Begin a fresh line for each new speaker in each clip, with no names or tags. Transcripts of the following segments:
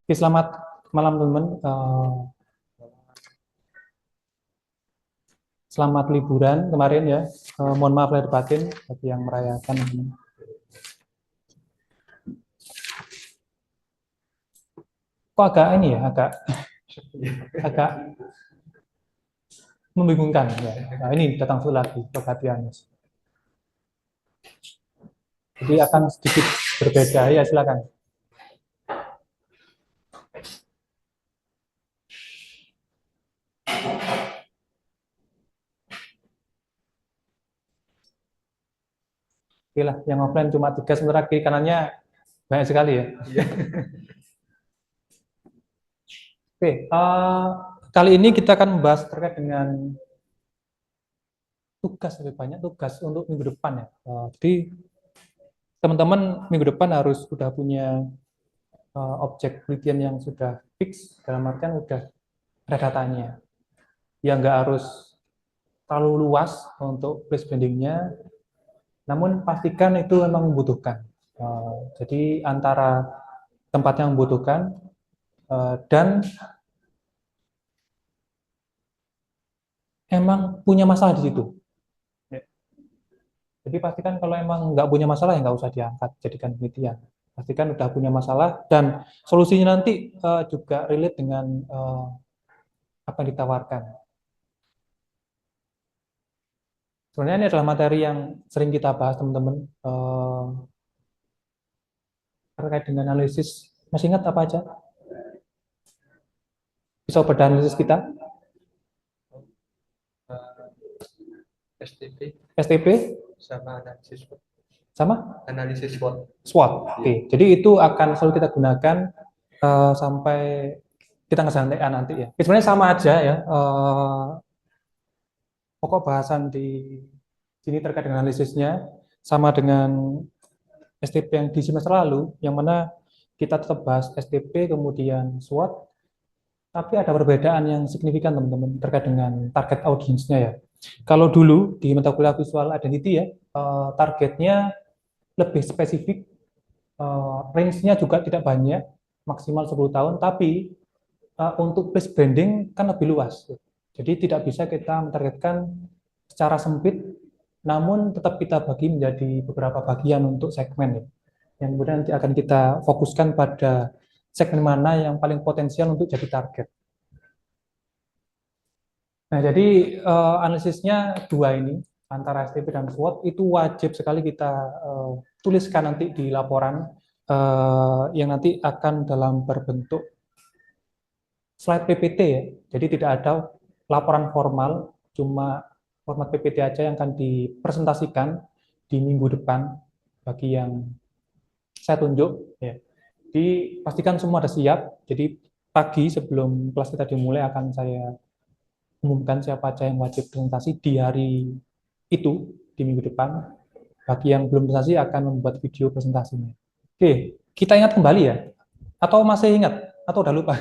Oke, selamat malam teman-teman. Selamat liburan kemarin ya. Mohon maaf lahir batin bagi yang merayakan. Kok agak ini ya, agak membingungkan ya. Nah, ini datang full lagi perhatiannya. Jadi akan sedikit berbeda ya, silakan. Oke lah, yang offline cuma 3, sementara kiri kanannya banyak sekali ya. Oke, kali ini kita akan membahas terkait dengan tugas, lebih banyak tugas untuk minggu depan ya. Jadi teman-teman minggu depan harus sudah punya objek penelitian yang sudah fix, dalam artian udah ada datanya. Ya nggak harus terlalu luas untuk place brandingnya, namun pastikan itu memang membutuhkan. Jadi antara tempat yang membutuhkan dan emang punya masalah di situ. Jadi pastikan kalau emang nggak punya masalah ya nggak usah diangkat jadikan penelitian. Pastikan udah punya masalah dan solusinya nanti juga relate dengan apa yang ditawarkan. Sebenarnya ini adalah materi yang sering kita bahas teman-teman terkait dengan analisis. Masih ingat apa aja pisau analisis kita?
STP
STP
sama analisis SWOT.
sama
Analisis SWOT.
SWOT. Oke. Jadi itu akan selalu kita gunakan sampai kita ngesantai nanti ya. Sebenarnya sama aja ya. Pokok bahasan di sini terkait dengan analisisnya sama dengan STP yang di semester lalu, yang mana kita tetap bahas STP kemudian SWOT, tapi ada perbedaan yang signifikan teman-teman terkait dengan target audiensnya ya. Kalau dulu di mata kuliah visual identity ya, targetnya lebih spesifik, range-nya juga tidak banyak, maksimal 10 tahun, tapi untuk place branding kan lebih luas. Jadi tidak bisa kita mentargetkan secara sempit, namun tetap kita bagi menjadi beberapa bagian untuk segmen ya. Yang kemudian nanti akan kita fokuskan pada segmen mana yang paling potensial untuk jadi target. Nah, jadi analisisnya dua ini, antara STP dan SWOT, itu wajib sekali kita tuliskan nanti di laporan yang nanti akan dalam berbentuk slide PPT ya. Jadi tidak ada laporan formal, cuma format PPT aja yang akan dipresentasikan di minggu depan bagi yang saya tunjuk ya. Jadi pastikan semua ada siap. Jadi pagi sebelum kelas kita dimulai akan saya umumkan siapa aja yang wajib presentasi di hari itu di minggu depan. Bagi yang belum presentasi akan membuat video presentasinya. Oke, kita ingat kembali ya? Atau masih ingat? Atau udah lupa?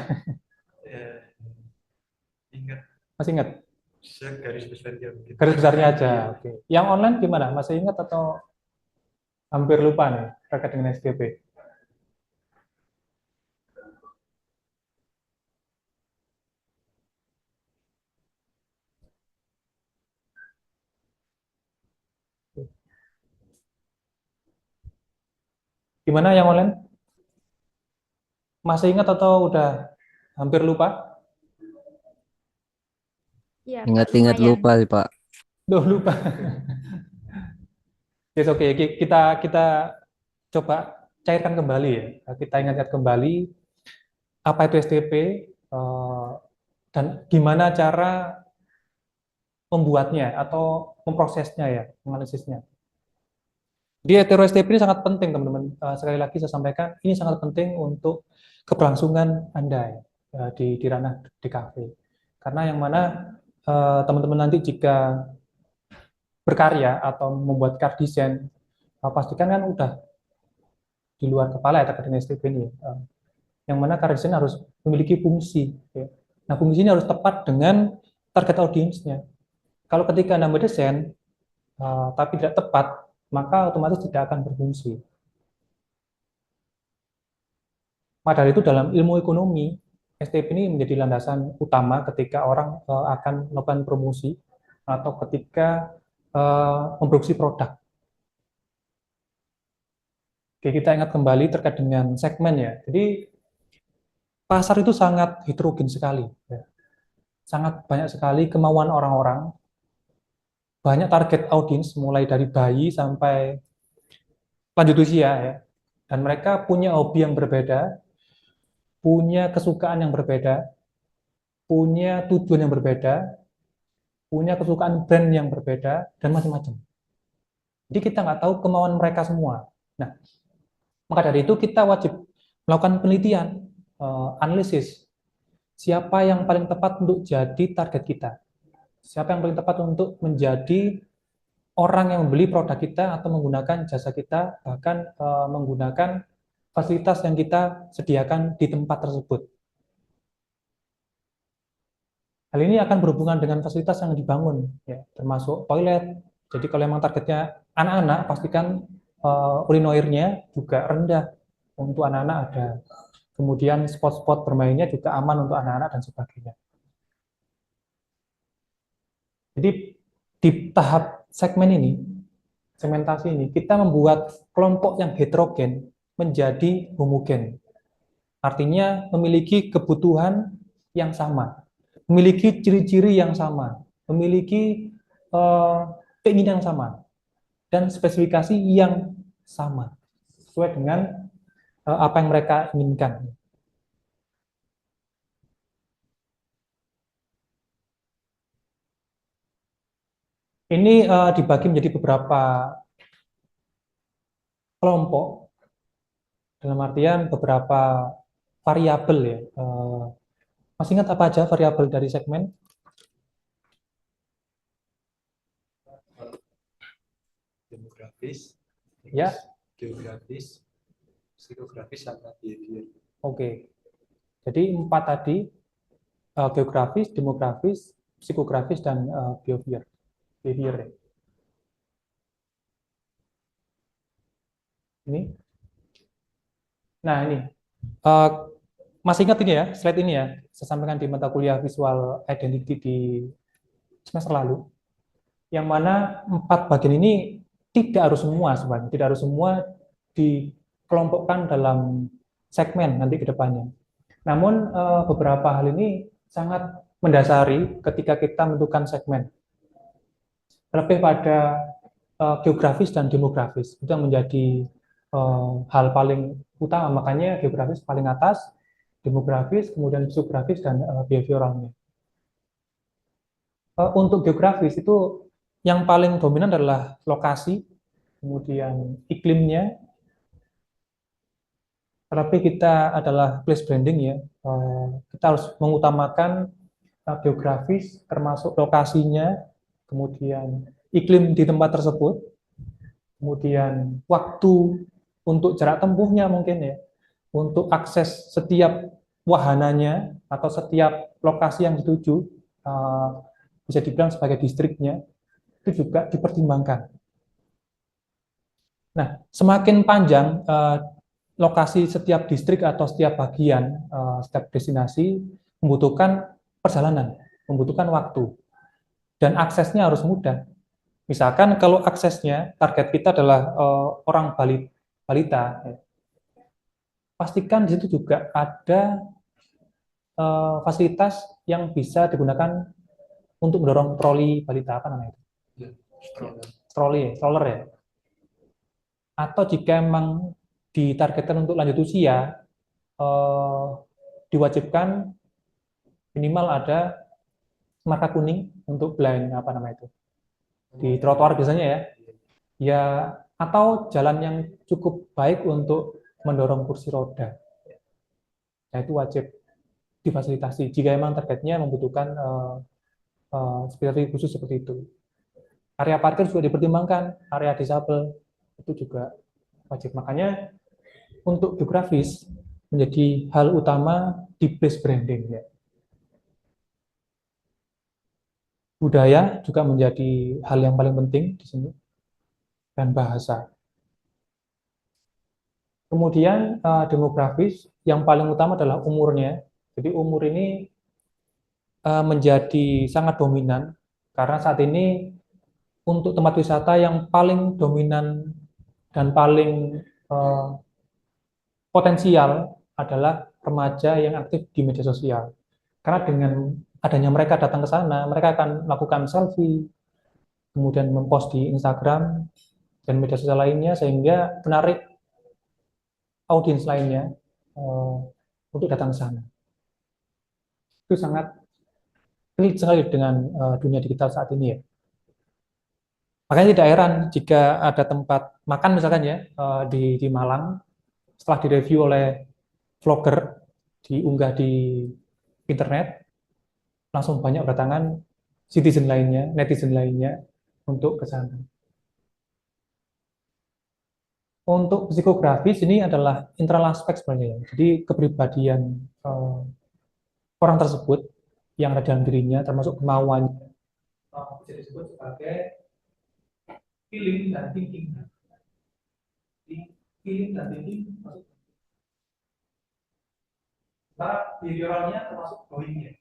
Ingat.
Masih ingat?
Garis besarnya.
Garis besarnya aja. Oke. Yang online gimana? Masih ingat atau hampir lupa nih terkait dengan STP? Gimana yang online? Masih ingat atau udah hampir lupa?
Iya,
Ingat-ingat lupa sih Pak.
Duh, lupa. Yes, oke. Kita coba cairkan kembali ya. Kita ingat-ingat kembali apa itu STP dan gimana cara membuatnya atau memprosesnya ya, analisisnya. Di hetero STP ini sangat penting teman-teman. Sekali lagi saya sampaikan, ini sangat penting untuk keberlangsungan Anda ya, di ranah DKV. Karena yang mana teman-teman nanti jika berkarya atau membuat card design, pastikan kan udah di luar kepala ya terkait dengan STP ini. Yang mana card design harus memiliki fungsi. Ya. Nah, fungsi ini harus tepat dengan target audiensnya. Kalau ketika Anda mendesain, tapi tidak tepat, maka otomatis tidak akan berfungsi. Maka dari itu dalam ilmu ekonomi, STP ini menjadi landasan utama ketika orang akan melakukan promosi atau ketika memproduksi produk. Oke, kita ingat kembali terkait dengan segmen ya. Jadi pasar itu sangat heterogen sekali, ya. Sangat banyak sekali kemauan orang-orang, banyak target audiens mulai dari bayi sampai lanjut usia ya. Dan mereka punya hobi yang berbeda, punya kesukaan yang berbeda, punya tujuan yang berbeda, punya kesukaan brand yang berbeda, dan macam-macam. Jadi kita nggak tahu kemauan mereka semua. Nah, maka dari itu kita wajib melakukan penelitian, analisis, siapa yang paling tepat untuk jadi target kita, siapa yang paling tepat untuk menjadi orang yang membeli produk kita atau menggunakan jasa kita, bahkan menggunakan fasilitas yang kita sediakan di tempat tersebut. Hal ini akan berhubungan dengan fasilitas yang dibangun, ya, termasuk toilet. Jadi kalau memang targetnya anak-anak, pastikan urinoirnya juga rendah untuk anak-anak ada. Kemudian spot-spot bermainnya juga aman untuk anak-anak dan sebagainya. Jadi di tahap segmen ini, segmentasi ini, kita membuat kelompok yang heterogen menjadi homogen. Artinya memiliki kebutuhan yang sama, memiliki ciri-ciri yang sama, memiliki keinginan yang sama, dan spesifikasi yang sama, sesuai dengan apa yang mereka inginkan. Ini dibagi menjadi beberapa kelompok, dalam artian beberapa variabel ya. Masih ingat apa aja variabel dari segmen?
Demografis,
Ya,
geografis, psikografis, sama behavior.
oke. Jadi 4 tadi, geografis, demografis, psikografis, dan behavior. Behavior ya. Ini. Nah, ini. Uh, Masih ingat ini ya, slide ini ya, saya sampaikan di mata kuliah visual identity di semester lalu, yang mana 4 bagian ini tidak harus semua sebenarnya, tidak harus semua dikelompokkan dalam segmen nanti ke depannya. Namun beberapa hal ini sangat mendasari ketika kita menentukan segmen. Lebih pada geografis dan demografis, itu yang menjadi hal paling utama, makanya geografis paling atas, demografis, kemudian psikografis, dan behavioralnya. Untuk geografis itu yang paling dominan adalah lokasi, kemudian iklimnya, tapi kita adalah place branding ya, kita harus mengutamakan geografis, termasuk lokasinya, kemudian iklim di tempat tersebut, kemudian waktu untuk jarak tempuhnya mungkin ya, untuk akses setiap wahananya atau setiap lokasi yang dituju, bisa dibilang sebagai distriknya, itu juga dipertimbangkan. Nah, semakin panjang lokasi setiap distrik atau setiap bagian, setiap destinasi membutuhkan perjalanan, membutuhkan waktu, dan aksesnya harus mudah. Misalkan kalau aksesnya target kita adalah orang balita, ya, pastikan di situ juga ada fasilitas yang bisa digunakan untuk mendorong troli balita, apa namanya itu?
Ya, stroller.
Stroller ya. Atau jika memang ditargetkan untuk lanjut usia, diwajibkan minimal ada marka kuning untuk blind, apa namanya itu, di trotoar biasanya ya, ya, atau jalan yang cukup baik untuk mendorong kursi roda. Nah, itu wajib difasilitasi jika memang targetnya membutuhkan spesifikasi khusus seperti itu. Area parkir juga dipertimbangkan, area disabel itu juga wajib. Makanya untuk geografis menjadi hal utama di place branding ya. Budaya juga menjadi hal yang paling penting di sini, dan bahasa. Kemudian demografis yang paling utama adalah umurnya. Jadi umur ini menjadi sangat dominan karena saat ini untuk tempat wisata yang paling dominan dan paling eh, potensial adalah remaja yang aktif di media sosial. Karena dengan adanya mereka datang ke sana, mereka akan melakukan selfie, kemudian mempost di Instagram dan media sosial lainnya sehingga menarik audiens lainnya eh, untuk datang ke sana. Itu sangat relate sekali dengan dunia digital saat ini ya. Makanya tidak heran jika ada tempat makan misalkan ya di Malang setelah direview oleh vlogger diunggah di internet langsung banyak berdatangan citizen lainnya, netizen lainnya untuk ke sana. Untuk psikografis ini adalah internal aspek sebenarnya, ya. Jadi kepribadian eh, orang tersebut yang ada dalam dirinya, termasuk kemauannya, bisa disebut sebagai feeling dan thinking. Jadi, feeling dan thinking maksudnya behavioralnya termasuk doingnya,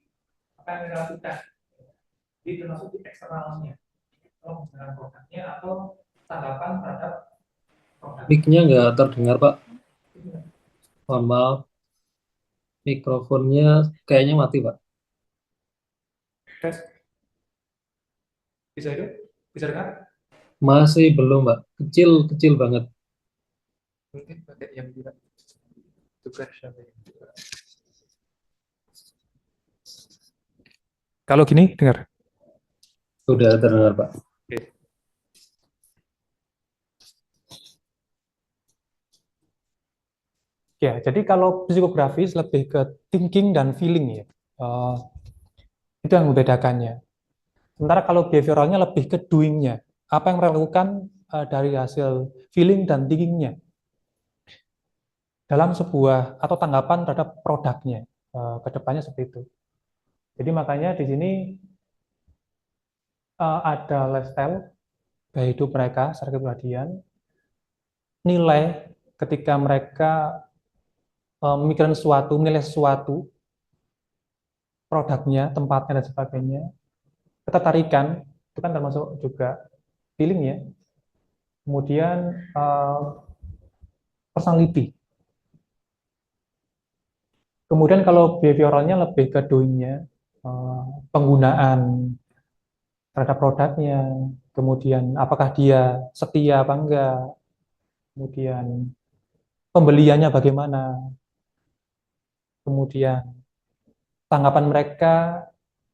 apa yang kita lakukan. Jadi termasuk di eksternalnya, atau menggunakan produknya atau tanggapan terhadap produk.
Mic-nya nggak terdengar, Pak. Mohon maaf, mikrofonnya kayaknya mati, Pak.
Tes, bisa itu? Bisa dengar?
Masih belum, Pak. Kecil banget.
Mungkin pakai yang bilang tugas apa ya?
Kalau gini, dengar.
Sudah terdengar, Pak.
Oke. Ya, jadi kalau psikografis lebih ke thinking dan feeling ya. Eh, itu yang membedakannya. Sementara kalau behavioralnya lebih ke doing-nya. Apa yang mereka lakukan dari hasil feeling dan thinking-nya dalam sebuah atau tanggapan terhadap produknya. Ke depannya seperti itu. Jadi makanya di sini ada lifestyle gaya hidup mereka secara kepribadian, nilai ketika mereka memikirkan sesuatu, menilai sesuatu, produknya, tempatnya dan sebagainya, ketertarikan itu kan termasuk juga feeling ya. Kemudian personality. Kemudian kalau behavioralnya lebih ke doing-nya, penggunaan terhadap produknya, kemudian apakah dia setia apa enggak, kemudian pembeliannya bagaimana, kemudian tanggapan mereka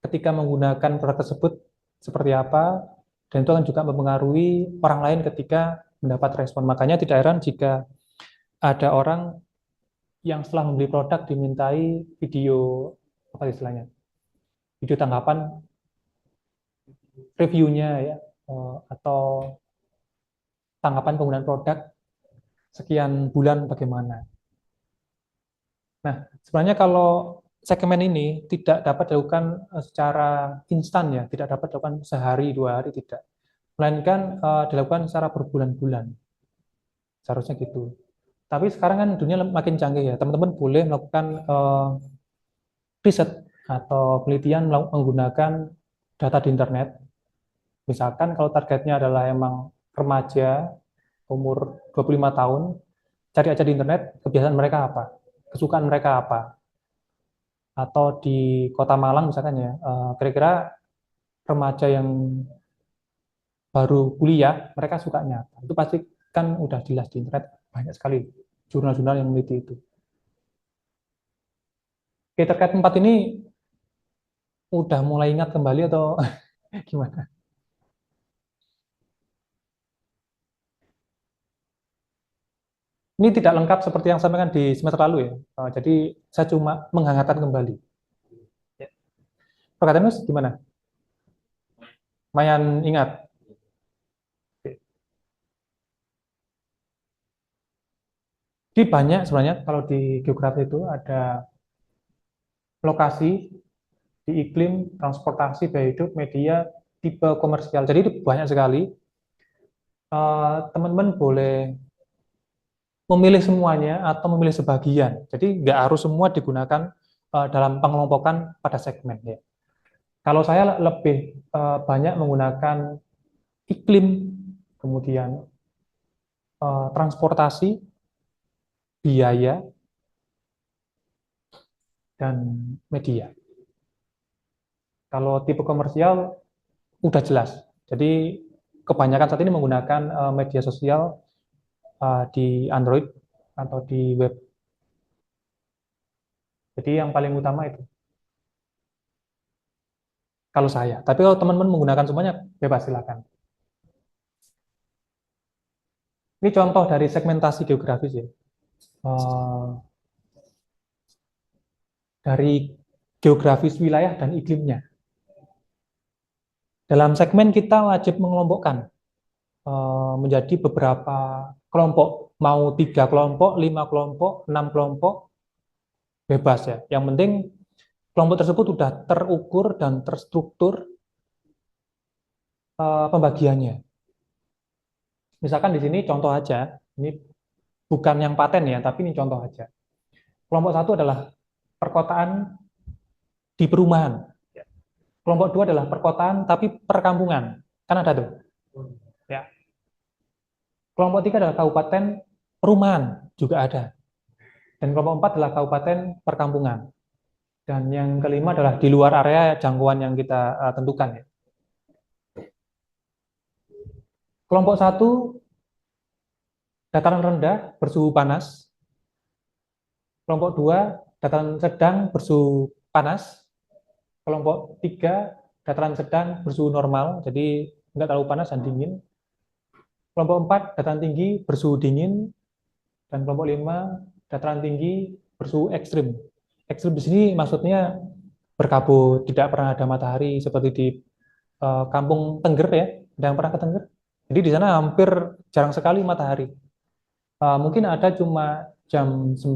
ketika menggunakan produk tersebut seperti apa, dan itu akan juga mempengaruhi orang lain ketika mendapat respon. Makanya tidak heran jika ada orang yang setelah membeli produk dimintai video apa istilahnya, video tanggapan reviewnya ya, atau tanggapan penggunaan produk sekian bulan bagaimana. Nah, sebenarnya kalau segmen ini tidak dapat dilakukan secara instan ya, tidak dapat dilakukan sehari dua hari tidak, melainkan dilakukan secara berbulan-bulan, seharusnya gitu. Tapi sekarang kan dunia makin canggih ya, teman-teman boleh melakukan riset atau penelitian menggunakan data di internet. Misalkan kalau targetnya adalah emang remaja umur 25 tahun, cari aja di internet kebiasaan mereka apa, kesukaan mereka apa. Atau di Kota Malang misalkan ya, kira-kira remaja yang baru kuliah, mereka sukanya apa. Itu pasti kan udah jelas di internet, banyak sekali jurnal-jurnal yang meneliti itu. Oke, terkait tempat ini udah mulai ingat kembali atau gimana? Ini tidak lengkap seperti yang saya sampaikan di semester lalu ya. Jadi saya cuma menghangatkan kembali. Ya. Perkataannya gimana? Lumayan ingat. Oke. Jadi banyak sebenarnya kalau di geografi itu ada lokasi, di iklim, transportasi, gaya hidup, media, tipe komersial. Jadi itu banyak sekali. Teman-teman boleh memilih semuanya atau memilih sebagian. Jadi nggak harus semua digunakan dalam pengelompokan pada segmen ya. Kalau saya lebih banyak menggunakan iklim, kemudian transportasi, biaya, dan media. Kalau tipe komersial udah jelas. Jadi kebanyakan saat ini menggunakan media sosial di Android atau di web. Jadi yang paling utama itu kalau saya. Tapi kalau teman-teman menggunakan semuanya bebas silakan. Ini contoh dari segmentasi geografis ya. Eh, dari geografis wilayah dan iklimnya. Dalam segmen kita wajib mengelompokkan menjadi beberapa kelompok, mau 3 kelompok, 5 kelompok, 6 kelompok, bebas ya. Yang penting kelompok tersebut sudah terukur dan terstruktur pembagiannya. Misalkan di sini contoh aja, ini bukan yang paten ya, tapi ini contoh aja. Kelompok satu adalah perkotaan di perumahan. Kelompok dua adalah perkotaan tapi perkampungan. Kan ada tuh. Ya. Kelompok tiga adalah kabupaten perumahan, juga ada. Dan kelompok empat adalah kabupaten perkampungan. Dan yang kelima adalah di luar area jangkauan yang kita tentukan. Ya. Kelompok satu, dataran rendah bersuhu panas. Kelompok dua, dataran sedang bersuhu panas. Kelompok tiga, dataran sedang bersuhu normal, jadi nggak terlalu panas dan dingin. Kelompok empat, dataran tinggi bersuhu dingin. Dan kelompok lima, dataran tinggi bersuhu ekstrim. Ekstrim di sini maksudnya berkabut, tidak pernah ada matahari seperti di Kampung Tengger ya. Ada yang pernah ke Tengger? Jadi di sana hampir jarang sekali matahari. Mungkin ada cuma jam 9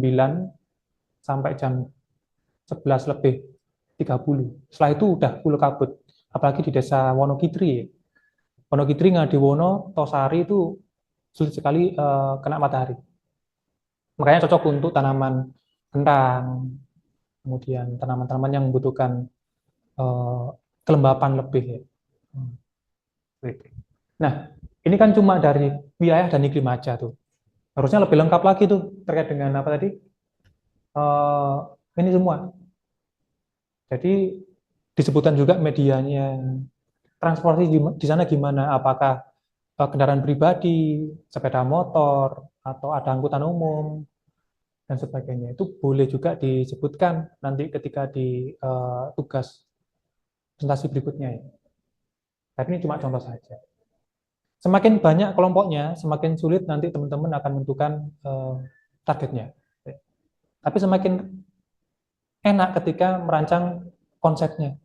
sampai jam 11 lebih 30. Setelah itu udah full kabut. Apalagi di desa Wonokitri ya. Wonokitri, Ngadiwono, Tosari itu sulit sekali kena matahari. Makanya cocok untuk tanaman kentang, kemudian tanaman-tanaman yang membutuhkan eh, kelembapan lebih ya. Hmm. Nah, ini kan cuma dari wilayah dan iklim aja tuh. Harusnya lebih lengkap lagi tuh terkait dengan apa tadi? Eh, ini semua. Jadi disebutkan juga medianya, transportasi di sana gimana? Apakah kendaraan pribadi, sepeda motor, atau ada angkutan umum dan sebagainya. Itu boleh juga disebutkan nanti ketika di tugas presentasi berikutnya ya. Tapi ini cuma contoh saja. Semakin banyak kelompoknya, semakin sulit nanti teman-teman akan menentukan targetnya. Tapi semakin enak ketika merancang konsepnya.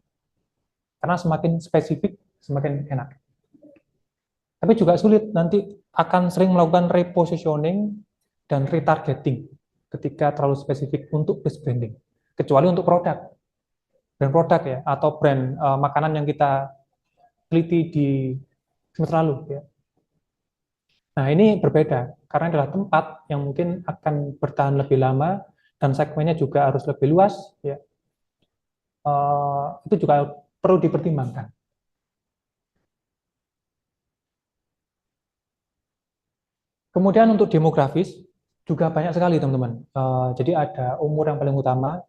Karena semakin spesifik, semakin enak. Tapi juga sulit, nanti akan sering melakukan repositioning dan retargeting ketika terlalu spesifik untuk base branding. Kecuali untuk brand produk ya, atau brand makanan yang kita teliti di semester lalu. Ya. Nah ini berbeda, karena adalah tempat yang mungkin akan bertahan lebih lama, dan segmennya juga harus lebih luas, ya. Itu juga perlu dipertimbangkan. Kemudian untuk demografis juga banyak sekali teman-teman. Jadi ada umur yang paling utama,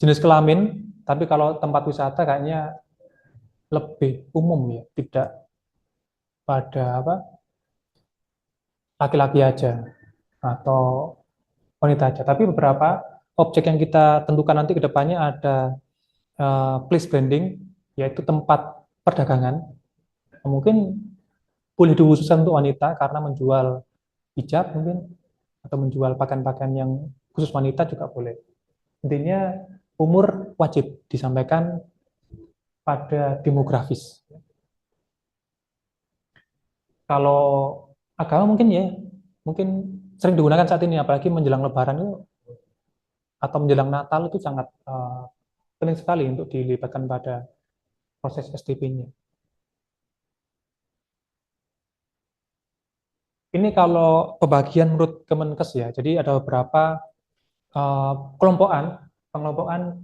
jenis kelamin, tapi kalau tempat wisata kayaknya lebih umum ya, tidak pada apa laki-laki aja atau wanita aja. Tapi beberapa objek yang kita tentukan nanti ke depannya ada place branding, yaitu tempat perdagangan. Mungkin boleh dikhususkan untuk wanita karena menjual hijab mungkin, atau menjual pakaian-pakaian yang khusus wanita juga boleh. Intinya umur wajib disampaikan pada demografis. Kalau agama mungkin ya, mungkin sering digunakan saat ini, apalagi menjelang Lebaran itu atau menjelang Natal itu sangat penting sekali untuk dilibatkan pada proses STP-nya. Ini kalau pembagian menurut Kemenkes ya, jadi ada beberapa pengelompokan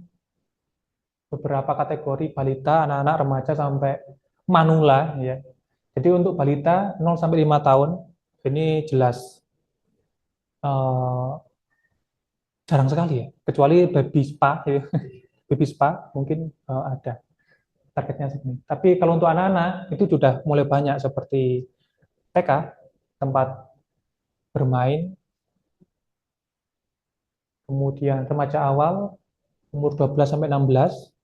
beberapa kategori balita, anak-anak, remaja sampai manula ya. Jadi untuk balita 0 sampai 5 tahun ini jelas eh, jarang sekali ya, kecuali baby spa ya. Baby spa mungkin ada targetnya segini. Tapi kalau untuk anak-anak itu sudah mulai banyak seperti TK, tempat bermain, kemudian remaja awal umur 12 sampai 16,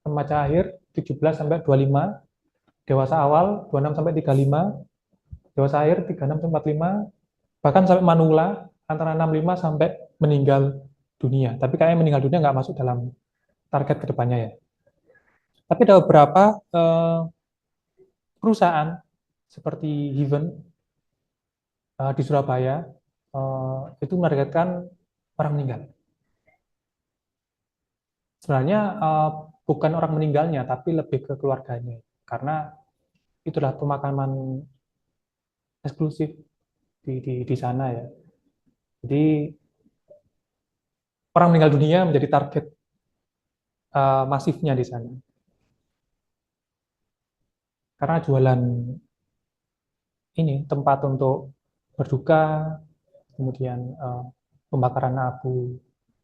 remaja akhir 17 sampai 25, dewasa awal 26 sampai 35, dewasa akhir 36 sampai 45, bahkan sampai manula antara 65 sampai meninggal dunia. Tapi kayaknya meninggal dunia nggak masuk dalam target kedepannya ya. Tapi ada beberapa perusahaan seperti Heaven di Surabaya itu menargetkan orang meninggal. Sebenarnya bukan orang meninggalnya, tapi lebih ke keluarganya. Karena itulah pemakaman eksklusif di sana ya. Jadi orang meninggal dunia menjadi target masifnya di sana. Karena jualan ini tempat untuk berduka, kemudian pembakaran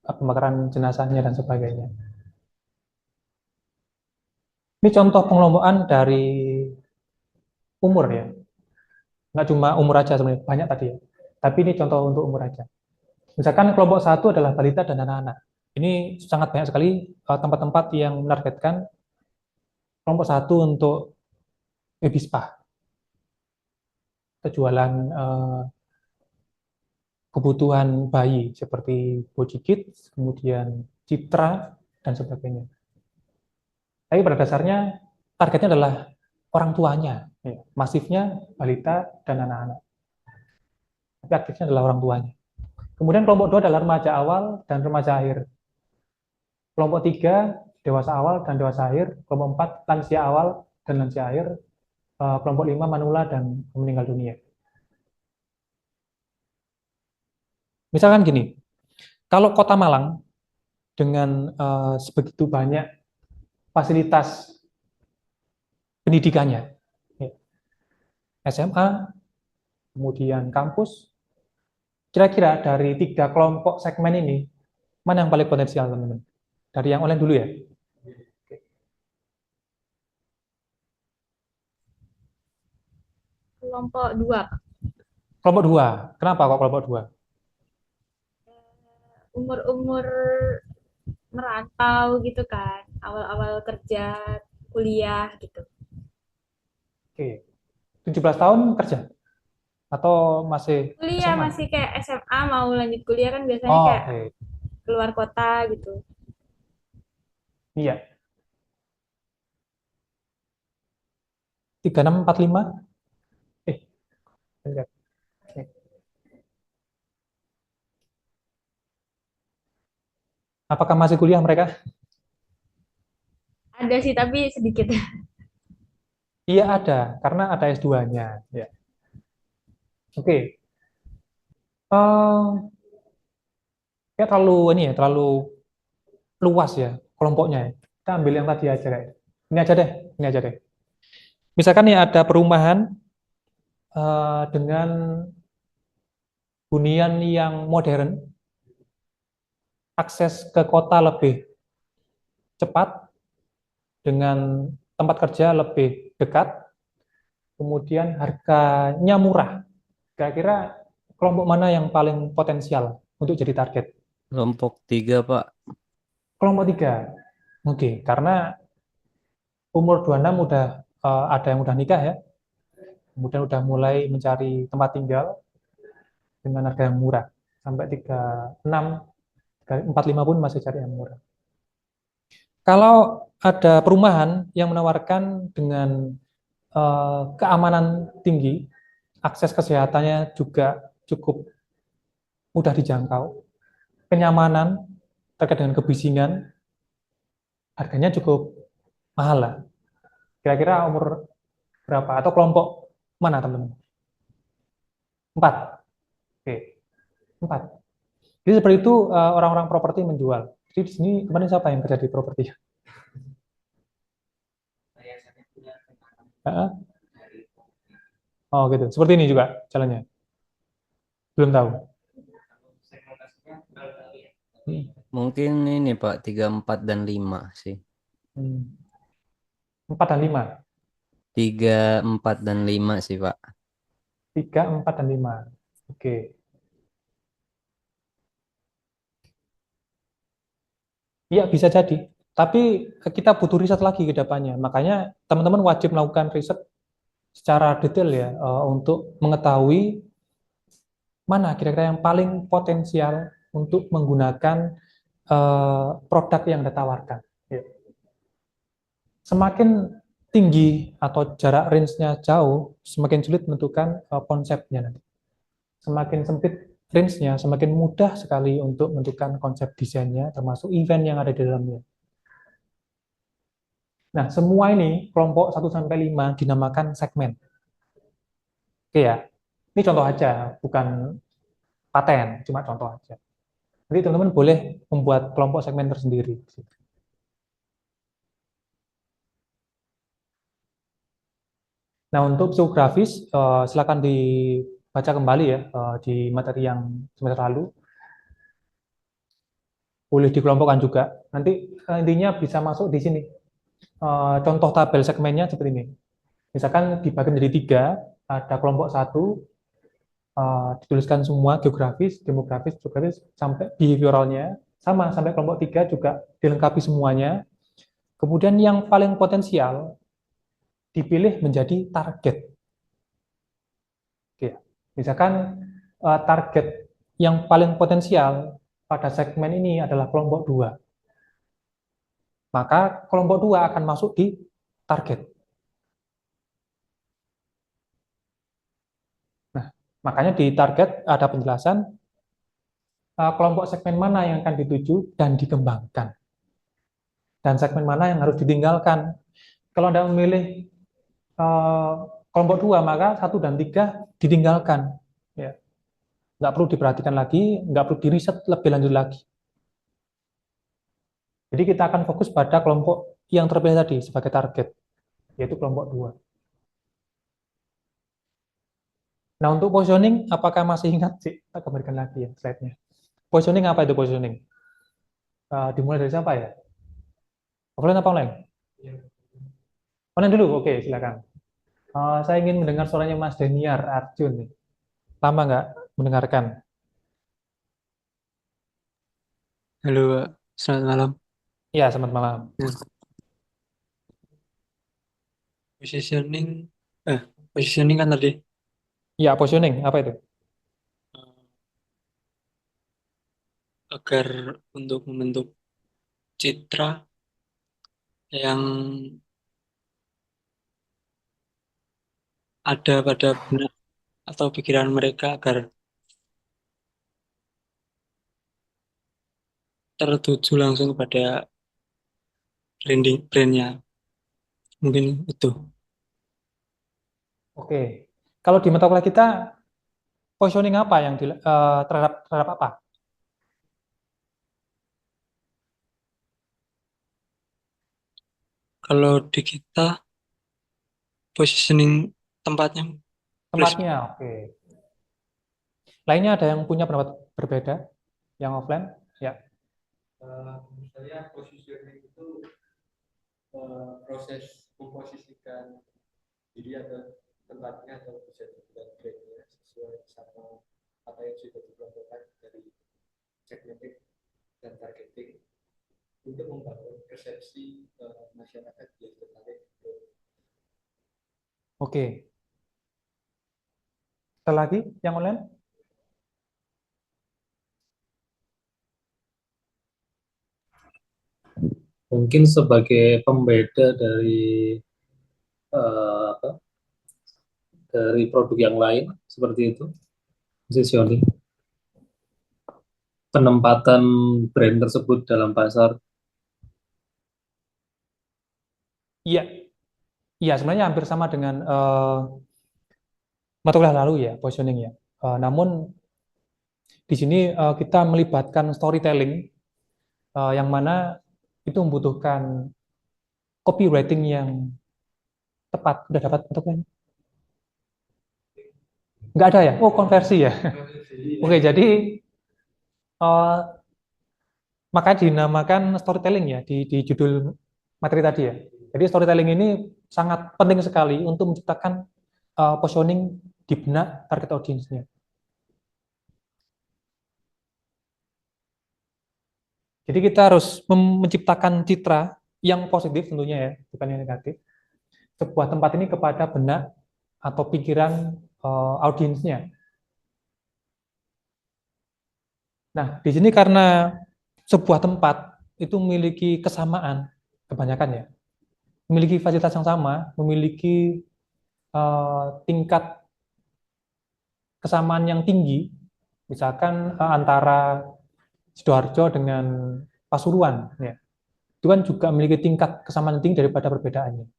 pembakaran jenazahnya dan sebagainya. Ini contoh pengelompokan dari umur ya, nggak cuma umur aja sebenarnya, banyak tadi ya. Tapi ini contoh untuk umur aja. Misalkan kelompok satu adalah balita dan anak-anak. Ini sangat banyak sekali tempat-tempat yang menargetkan kelompok satu untuk baby spa, kejualan kebutuhan bayi seperti Boji Kids, kemudian Citra, dan sebagainya. Tapi pada dasarnya targetnya adalah orang tuanya, ya. Masifnya balita dan anak-anak. Tapi aktifnya adalah orang tuanya. Kemudian kelompok dua adalah remaja awal dan remaja akhir. Kelompok tiga dewasa awal dan dewasa akhir. Kelompok empat lansia awal dan lansia akhir. Kelompok lima manula dan meninggal dunia. Misalkan gini, kalau Kota Malang dengan sebegitu banyak fasilitas pendidikannya, ya, SMA, kemudian kampus, kira-kira dari tiga kelompok segmen ini, mana yang paling potensial, teman-teman? Dari yang online dulu ya.
Kelompok dua.
Kelompok dua. Kenapa kok kelompok dua?
Umur-umur merantau gitu kan, awal-awal kerja, kuliah gitu.
Oke. 17 tahun kerja? Atau masih
Kuliah
SMA?
masih kayak SMA mau lanjut kuliah kan biasanya
Oh,
kayak
oke.
keluar kota gitu.
Iya. 3645? Eh, enggak. Oke. Apakah masih kuliah mereka?
Ada sih tapi sedikit.
Iya ada, karena ada S2-nya. Ya. Oke. Eh, kayak terlalu ini ya, terlalu luas ya kelompoknya ya. Kita ambil yang tadi aja kayak. Ini aja deh, ini aja deh. Misalkan nih ada perumahan dengan hunian yang modern, akses ke kota lebih cepat, dengan tempat kerja lebih dekat, kemudian harganya murah. Kira-kira kelompok mana yang paling potensial untuk jadi target?
Kelompok 3, Pak.
Kelompok tiga. Oke, karena umur 26 udah ada yang udah nikah ya, kemudian udah mulai mencari tempat tinggal dengan harga yang murah. Sampai 36, 45 pun masih cari yang murah. Kalau ada perumahan yang menawarkan dengan keamanan tinggi, akses kesehatannya juga cukup mudah dijangkau, kenyamanan terkait dengan kebisingan, harganya cukup mahal lah. Kira-kira umur berapa atau kelompok mana teman-teman? 4. Oke, 4. Jadi seperti itu orang-orang properti menjual. Jadi di sini kemarin siapa yang kerja di properti? Heeh. Oh gitu. Seperti ini juga jalannya. Belum tahu. Hmm.
Mungkin ini Pak 3, 4 dan 5 sih.
4 dan 5.
3, 4 dan 5 sih Pak.
3, 4 dan 5. Oke. Iya, bisa jadi. Tapi kita butuh riset lagi ke depannya. Makanya teman-teman wajib melakukan riset secara detail ya untuk mengetahui mana kira-kira yang paling potensial untuk menggunakan produk yang Anda tawarkan. Ya. Semakin tinggi atau jarak range-nya jauh, semakin sulit menentukan konsepnya nanti. Semakin sempit range-nya, semakin mudah sekali untuk menentukan konsep desainnya, termasuk event yang ada di dalamnya. Nah, semua ini kelompok 1 sampai 5 dinamakan segmen. Oke ya. Ini contoh aja, bukan paten, cuma contoh aja. Jadi teman-teman boleh membuat kelompok segmen tersendiri. Nah, untuk psikografis, silakan dibaca kembali ya di materi yang semester lalu. Boleh dikelompokkan juga. Nanti intinya bisa masuk di sini. Contoh tabel segmennya seperti ini. Misalkan dibagi menjadi 3, ada kelompok 1, dituliskan semua geografis, demografis, geografis, sampai behavioralnya, sama sampai kelompok 3 juga dilengkapi semuanya. Kemudian yang paling potensial dipilih menjadi target. Oke. Misalkan target yang paling potensial pada segmen ini adalah kelompok 2. Maka kelompok 2 akan masuk di target. Nah, makanya di target ada penjelasan kelompok segmen mana yang akan dituju dan dikembangkan. Dan segmen mana yang harus ditinggalkan. Kalau Anda memilih kelompok 2, maka 1 dan 3 ditinggalkan. Ya. Nggak perlu diperhatikan lagi, nggak perlu diriset lebih lanjut lagi. Jadi kita akan fokus pada kelompok yang terpilih tadi sebagai target, yaitu kelompok 2. Nah, untuk positioning, apakah masih ingat sih? Kita kembalikan lagi ya slide-nya. Positioning apa itu positioning? Dimulai dari siapa ya? Offline apa online? Online dulu, oke silakan. Saya ingin mendengar suaranya Mas Deniar Arjun nih. Lama nggak mendengarkan?
Halo, Pak. Selamat malam.
Iya, selamat malam.
Ya, positioning, positioning kan tadi
Iya, positioning apa itu?
eh, agar untuk membentuk citra yang ada pada benak atau pikiran mereka agar tertuju langsung kepada brandnya. Mungkin itu.
Oke. Kalau di mata kuliah kita, positioning apa yang terhadap apa?
Kalau di kita positioning tempatnya,
Tempatnya, oke. Lainnya ada yang punya pendapat berbeda? Yang offline? Ya.
Misalnya positioning itu proses memposisikan diri atau tempatnya atau bisa dibilang brandnya sesuai sama apa yang sudah dikelompokkan dari segmenting dan targeting untuk membangun persepsi masyarakat yang tertarik.
Oke. Sekali lagi, yang online?
Mungkin sebagai pembeda apa, dari produk yang lain seperti itu, positioning, penempatan brand tersebut dalam pasar.
Iya. Iya, sebenarnya hampir sama dengan mata kuliah lalu ya, positioning ya. Namun di sini kita melibatkan storytelling yang mana itu membutuhkan copywriting yang tepat. Udah dapat bentuknya? Nggak ada ya? Oh, konversi ya. Oke, jadi eh, makanya dinamakan storytelling ya di judul materi tadi ya. Jadi storytelling ini sangat penting sekali untuk menciptakan positioning di benak target audience-nya. Jadi kita harus menciptakan citra yang positif tentunya ya, bukan yang negatif. Sebuah tempat ini kepada benak atau pikiran audiensnya. Nah, di sini karena sebuah tempat itu memiliki kesamaan, kebanyakan ya, memiliki fasilitas yang sama, memiliki tingkat kesamaan yang tinggi, misalkan antara Sidoarjo dengan Pasuruan, ya, itu kan juga memiliki tingkat kesamaan tinggi daripada perbedaannya.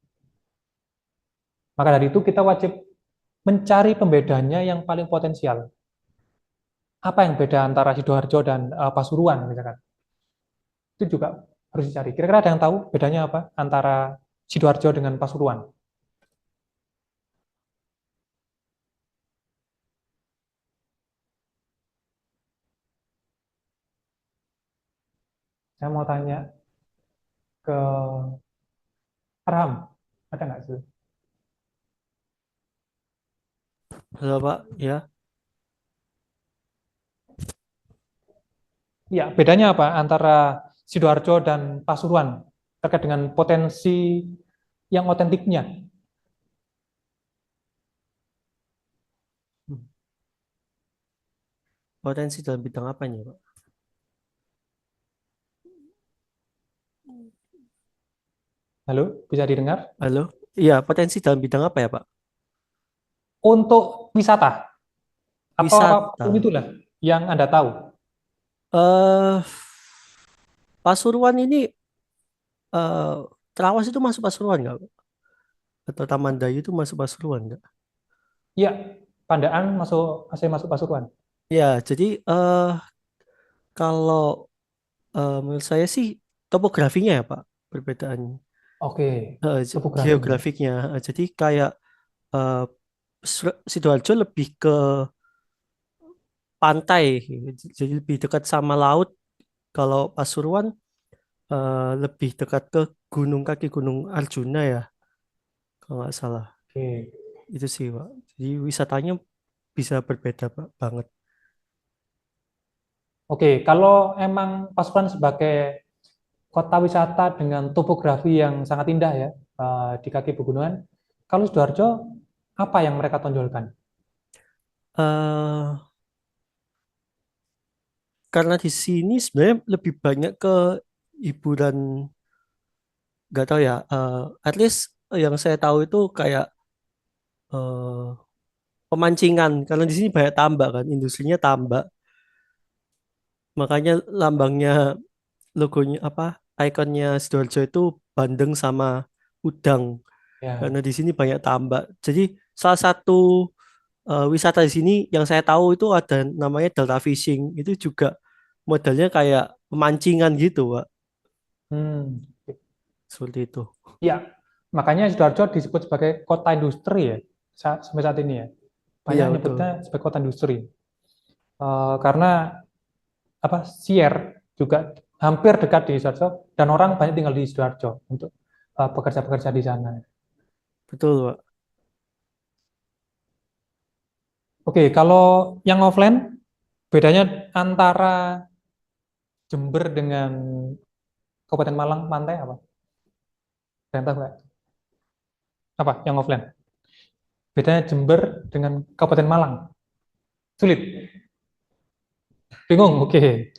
Maka dari itu kita wajib mencari pembedanya yang paling potensial. Apa yang beda antara Sidoarjo dan Pasuruan, misalkan? Itu juga harus dicari. Kira-kira ada yang tahu bedanya apa antara Sidoarjo dengan Pasuruan? Saya mau tanya ke Arham, ada nggak sih?
Halo Pak, ya.
Ya, bedanya apa antara Sidoarjo dan Pasuruan terkait dengan potensi yang otentiknya?
Potensi dalam bidang apa nih Pak?
Halo, bisa didengar?
Halo? Iya, potensi dalam bidang apa ya Pak?
Untuk wisata atau
Wisata.
apapun itulah yang Anda tahu.
Eh, Pasuruan ini eh Trawas itu masuk Pasuruan nggak Pak? Atau Taman Dayu itu masuk Pasuruan nggak?
Ya, Pandaan masih masuk Pasuruan.
Ya, jadi kalau menurut saya sih topografinya ya Pak perbedaan
Oke, topografinya.
geografiknya. Jadi kayak eh, Sidoarjo lebih ke pantai, jadi lebih dekat sama laut. Kalau Pasuruan lebih dekat ke gunung kaki Gunung Arjuna ya, kalau nggak salah.
Oke.
Itu sih, Pak. Jadi wisatanya bisa berbeda Pak, banget.
Oke, kalau emang Pasuruan sebagai kota wisata dengan topografi yang sangat indah ya di kaki pegunungan, kalau Sidoarjo apa yang mereka tonjolkan?
eh karena di sini sebenarnya lebih banyak ke hiburan, nggak tahu ya. At least yang saya tahu itu kayak eh, pemancingan. Karena di sini banyak tambak kan, industrinya tambak. Makanya lambangnya, logonya apa, ikonnya Sidoarjo itu bandeng sama udang.
Ya,
Karena di sini banyak tambak. Jadi salah satu wisata di sini yang saya tahu itu ada namanya Delta Fishing. Itu juga modelnya kayak pemancingan gitu, Pak.
hmm.
Seperti itu.
Ya, makanya Sidoarjo disebut sebagai kota industri ya sampai saat ini ya.
Iya,
Banyak
betul.
nyebutnya sebagai kota industri. Karena apa Sier juga hampir dekat di Sidoarjo dan orang banyak tinggal di Sidoarjo untuk pekerja-pekerja di sana.
Betul, Pak.
Oke, kalau yang offline bedanya antara Jember dengan Kabupaten Malang Pantai apa? Ada yang tahu nggak? Apa yang offline? Bedanya Jember dengan Kabupaten Malang. Sulit. Bingung? Oke.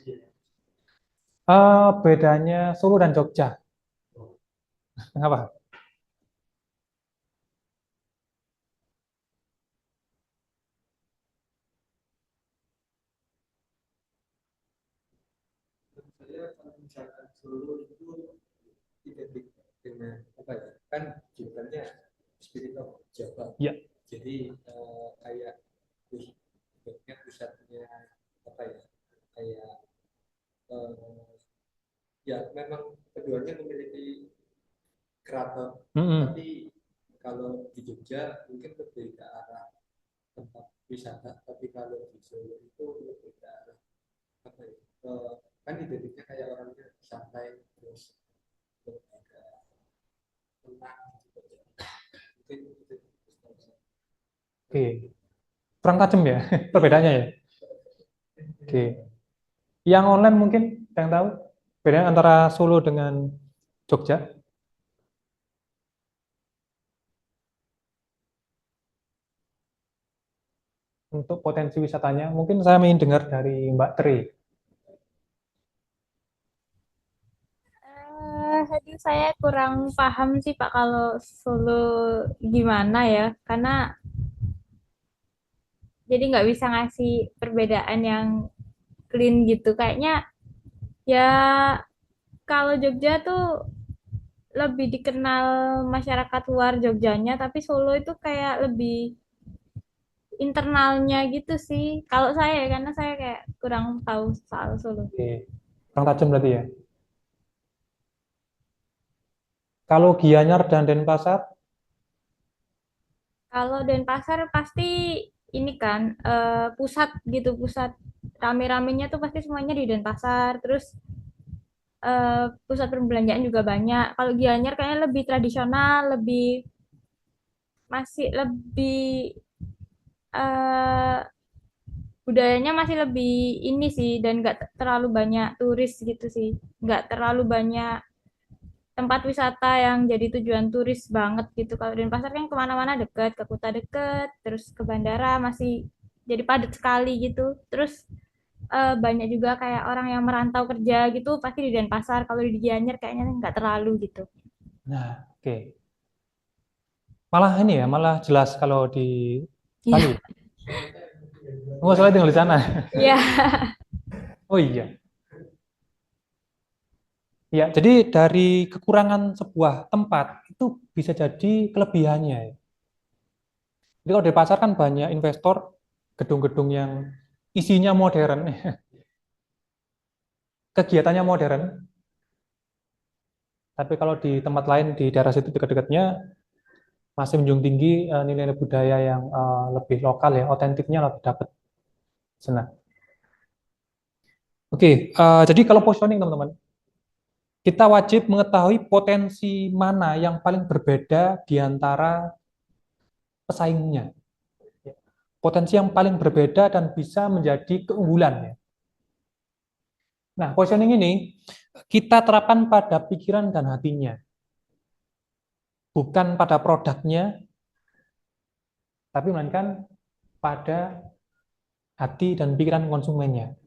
Bedanya Solo dan Jogja. Apa?
Saya kalau misalkan Solo itu identik dengan apa ya? Kan julukannya Spirit of Jawa.
Ya.
Jadi kayak wih, bentuknya pusatnya apa ya, kayak ya memang keduanya memiliki keraton, tapi kalau di Jogja mungkin lebih ke arah tempat wisata, tapi kalau di Solo itu lebih ke arah apa ya, kan identiknya kayak orangnya santai terus lebih ke tenang gitu aja. Mungkin itu.
Oke, kurang tajam ya perbedaannya ya. Oke, yang online mungkin yang tahu bedanya antara Solo dengan Jogja. Untuk potensi wisatanya, mungkin saya ingin dengar dari Mbak Tri.
Aduh, saya kurang paham sih Pak kalau Solo gimana ya, karena jadi nggak bisa ngasih perbedaan yang clean gitu. Kayaknya ya kalau Jogja tuh lebih dikenal masyarakat luar Jogjanya, tapi Solo itu kayak lebih internalnya gitu sih. Kalau saya, karena saya kayak kurang tahu soal Solo.
Oke, kurang tajam berarti ya. Kalau Gianyar dan Denpasar,
Kalau Denpasar pasti ini kan pusat gitu, pusat rame-ramenya tuh pasti semuanya di Denpasar. Terus pusat perbelanjaan juga banyak. Kalau Gianyar kayaknya lebih tradisional, masih lebih eh, budayanya masih lebih ini sih, dan nggak terlalu banyak turis gitu sih, nggak terlalu banyak tempat wisata yang jadi tujuan turis banget gitu. Kalau Denpasar kan kemana-mana deket, ke Kuta deket, terus ke bandara masih jadi padat sekali gitu. Terus banyak juga kayak orang yang merantau kerja gitu pasti di Denpasar. Kalau di Gianyar kayaknya nggak terlalu gitu.
nah oke. Malah ini ya, malah jelas kalau di Bali.
Iya.
Oh, saya tinggal di sana.
Iya.
Oh iya. Ya, jadi dari kekurangan sebuah tempat itu bisa jadi kelebihannya ya. Jadi kalau di pasar kan banyak investor gedung-gedung yang isinya modern, kegiatannya modern, tapi kalau di tempat lain di daerah situ dekat-dekatnya masih menjunjung tinggi nilai-nilai budaya yang lebih lokal ya, otentiknya lebih dapat. Senang. Oke, jadi kalau positioning teman-teman, kita wajib mengetahui potensi mana yang paling berbeda di antara pesaingnya. Potensi yang paling berbeda dan bisa menjadi keunggulan ya. Nah, positioning ini kita terapkan pada pikiran dan hatinya, bukan pada produknya, tapi melainkan pada hati dan pikiran konsumennya.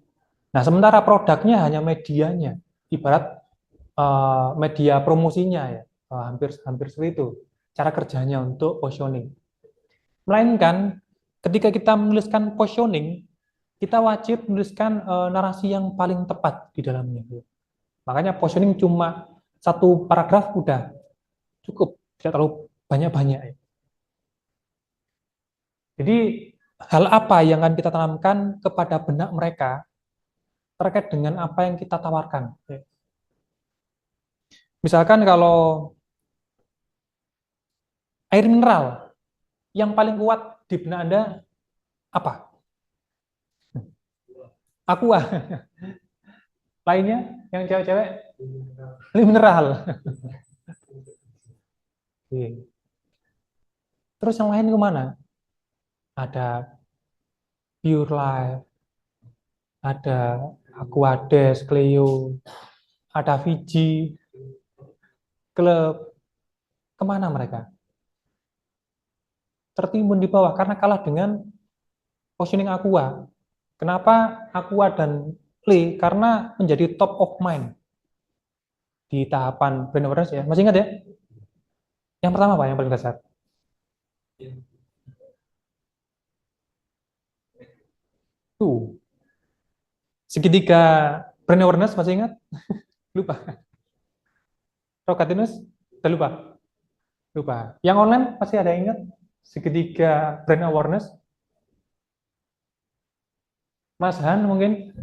Nah, sementara produknya hanya medianya, ibarat media promosinya ya, hampir hampir seperti itu cara kerjanya untuk positioning. Melainkan ketika kita menuliskan positioning, kita wajib menuliskan narasi yang paling tepat di dalamnya. Makanya positioning cuma satu paragraf udah cukup, tidak terlalu banyak-banyak. Jadi hal apa yang akan kita tanamkan kepada benak mereka terkait dengan apa yang kita tawarkan. Misalkan kalau air mineral yang paling kuat di benak Anda apa? Aqua. Lainnya yang cewek-cewek mineral. Terus yang lain kemana? Ada Pure Life, ada Aquades, Cleo, ada Fiji, Club. Kemana mereka? Tertimbun di bawah karena kalah dengan positioning Aqua. Kenapa Aqua dan Lee? Karena menjadi top of mind di tahapan brand awareness ya. Masih ingat ya? Yang pertama Pak, yang paling dasar. Tuh. Segitiga brand awareness masih ingat? Lupa. Rokatinus? Udah lupa? Lupa. Yang online pasti ada yang ingat? Segitiga brand awareness? Mas Han mungkin?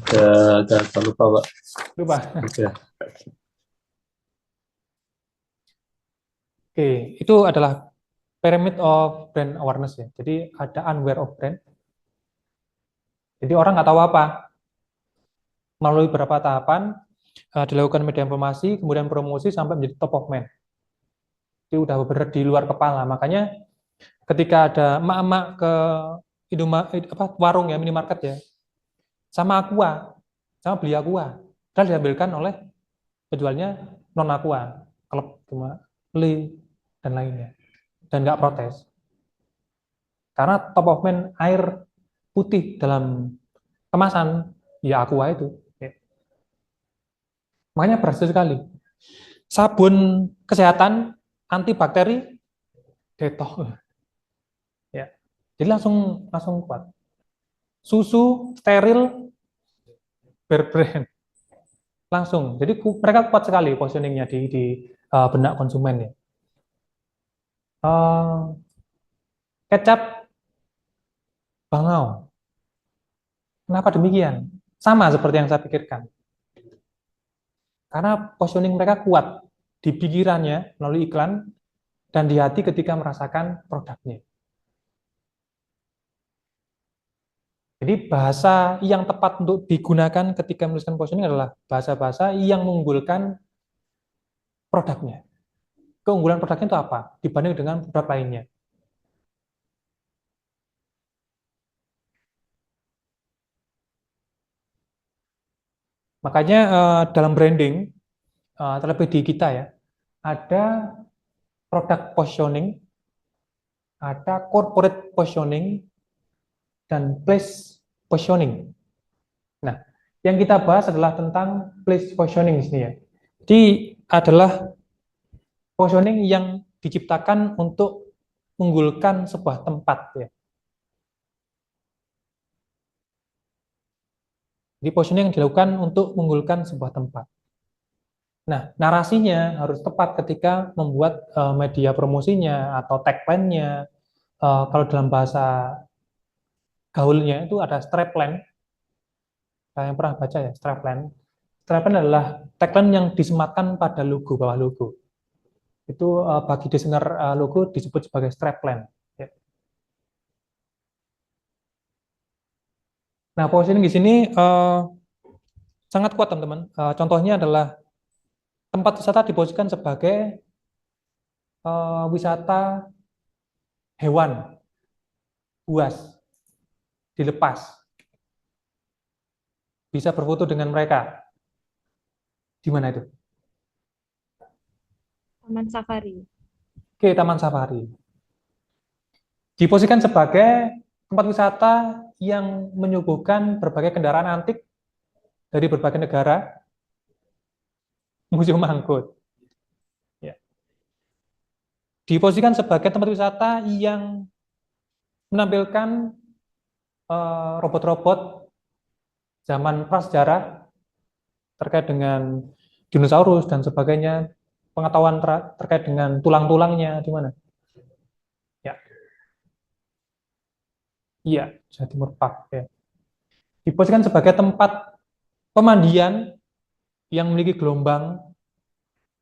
Agak lupa, Pak.
Lupa.
Oke.
Oke, itu adalah pyramid of brand awareness ya. Jadi ada unaware of brand. Jadi orang nggak tahu apa. Melalui beberapa tahapan dilakukan media informasi, kemudian promosi sampai menjadi top of mind. Itu udah benar di luar kepala. Makanya ketika ada emak-emak ke warung ya, minimarket ya, sama Aqua, sama beli Aqua, dan diambilkan oleh penjualnya non Aqua, klub cuma beli dan lainnya, dan nggak protes. Karena top of mind air putih dalam kemasan ya Aqua itu. Makanya berhasil sekali. Sabun kesehatan antibakteri Dettol. Ya. Jadi langsung kuat. Susu steril Bear Brand langsung. Jadi mereka kuat sekali positioningnya di benak konsumen ya. Kecap Bangau. Kenapa demikian? Sama seperti yang saya pikirkan. Karena positioning mereka kuat di pikirannya melalui iklan dan di hati ketika merasakan produknya. Jadi bahasa yang tepat untuk digunakan ketika menuliskan positioning adalah bahasa-bahasa yang mengunggulkan produknya. Keunggulan produknya itu apa dibanding dengan produk lainnya. Makanya dalam branding, terlebih di kita ya, ada product positioning, ada corporate positioning, dan place positioning. Nah, yang kita bahas adalah tentang place positioning di sini ya. Jadi adalah positioning yang diciptakan untuk mengunggulkan sebuah tempat ya. Jadi positioning yang dilakukan untuk mengunggulkan sebuah tempat. Nah, narasinya harus tepat ketika membuat media promosinya atau tagline-nya. Kalau dalam bahasa gaulnya itu ada strapline. Saya yang pernah baca ya, strapline. Strapline adalah tagline yang disematkan pada logo, bawah logo. Itu bagi desainer logo disebut sebagai strapline. Ya. Nah, positioning di sini sangat kuat, teman-teman. Contohnya adalah tempat wisata diposisikan sebagai wisata hewan, buas, dilepas, bisa berfoto dengan mereka. Di mana itu?
Taman safari.
Oke, Taman Safari. Diposisikan sebagai tempat wisata yang menyuguhkan berbagai kendaraan antik dari berbagai negara, museum angkut. Ya. Diposisikan sebagai tempat wisata yang menampilkan robot-robot zaman prasejarah terkait dengan dinosaurus dan sebagainya, pengetahuan terkait dengan tulang-tulangnya di mana? Ya, iya, Jawa Timur Park. Ya. Diposisikan sebagai tempat pemandian yang memiliki gelombang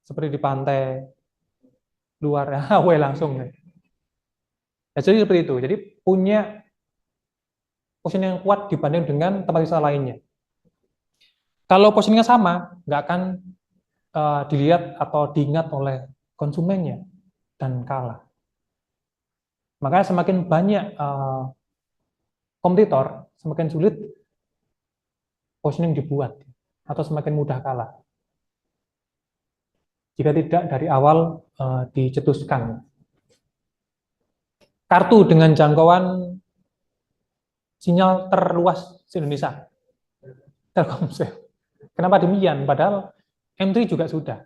seperti di pantai luar, ya, langsung. Ya. Ya, jadi seperti itu. Jadi punya positioning yang kuat dibanding dengan tempat wisata lainnya. Kalau positioningnya sama, nggak akan dilihat atau diingat oleh konsumennya dan kalah. Makanya semakin banyak kompetitor, semakin sulit positioning dibuat atau semakin mudah kalah. Jika tidak dari awal dicetuskan. Kartu dengan jangkauan sinyal terluas di Indonesia. Telkomsel. Kenapa demikian? Padahal M3 juga sudah.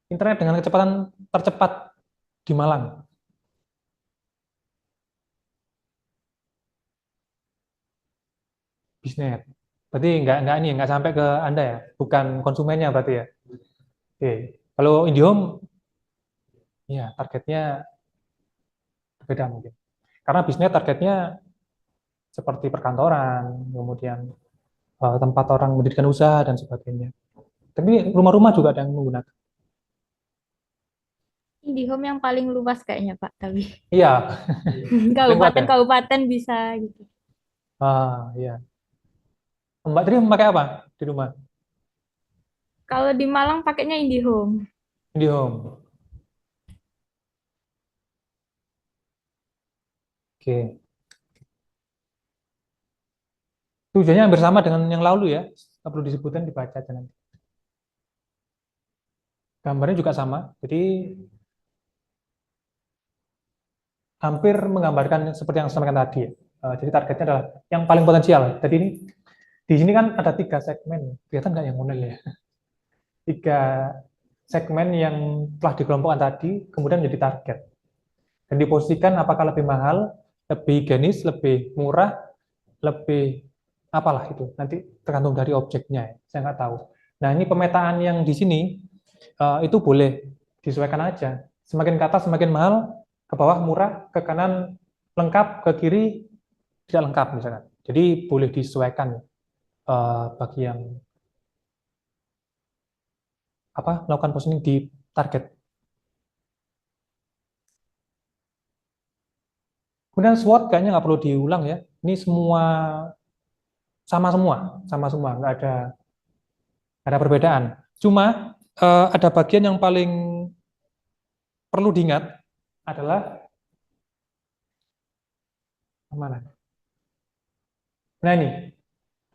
Internet dengan kecepatan tercepat di Malang. Bisnet. Berarti nggak sampai ke Anda ya, bukan konsumennya berarti ya. Oke. Kalau IndiHome, ya targetnya berbeda mungkin. Karena bisnisnya targetnya seperti perkantoran, kemudian tempat orang mendirikan usaha dan sebagainya. Tapi rumah-rumah juga ada yang menggunakan.
IndiHome yang paling luas kayaknya Pak, tapi
Iya, paling kuat ya.
kabupaten-kabupaten bisa gitu.
Iya. Mbak Tri memakai apa di rumah?
Kalau di Malang pakainya IndiHome.
IndiHome. Oke. Tujuannya hampir sama dengan yang lalu ya. Nggak perlu disebutkan, dibaca aja nanti. Gambarnya juga sama. Jadi hampir menggambarkan seperti yang saya sampaikan tadi ya. Jadi targetnya adalah yang paling potensial. Jadi ini di sini kan ada 3 segmen. Kelihatan nggak yang model ya? 3 segmen yang telah dikelompokkan tadi, kemudian menjadi target. Dan diposisikan apakah lebih mahal, lebih higienis, lebih murah, lebih apalah itu. Nanti tergantung dari objeknya ya. Saya nggak tahu. Nah ini pemetaan yang di sini itu boleh disesuaikan aja. Semakin ke atas semakin mahal, ke bawah murah, ke kanan lengkap, ke kiri tidak lengkap misalkan. Jadi boleh disesuaikan bagi yang melakukan positioning di target. Kemudian SWOT kayaknya nggak perlu diulang ya. Ini semua sama semua, nggak ada perbedaan. Cuma ada bagian yang paling perlu diingat adalah mana? Nah ini,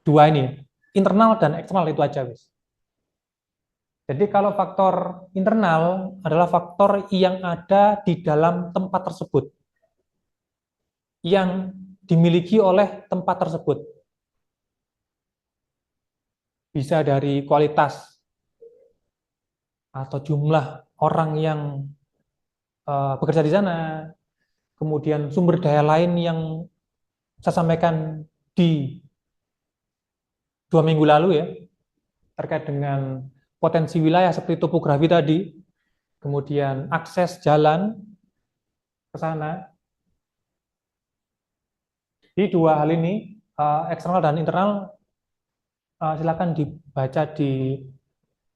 2 ini, internal dan eksternal itu aja, wis. Jadi kalau faktor internal adalah faktor yang ada di dalam tempat tersebut, yang dimiliki oleh tempat tersebut. Bisa dari kualitas atau jumlah orang yang bekerja di sana, kemudian sumber daya lain yang saya sampaikan di 2 minggu lalu ya, terkait dengan potensi wilayah seperti topografi tadi, kemudian akses jalan ke sana. Di 2 hal ini, eksternal dan internal, silakan dibaca di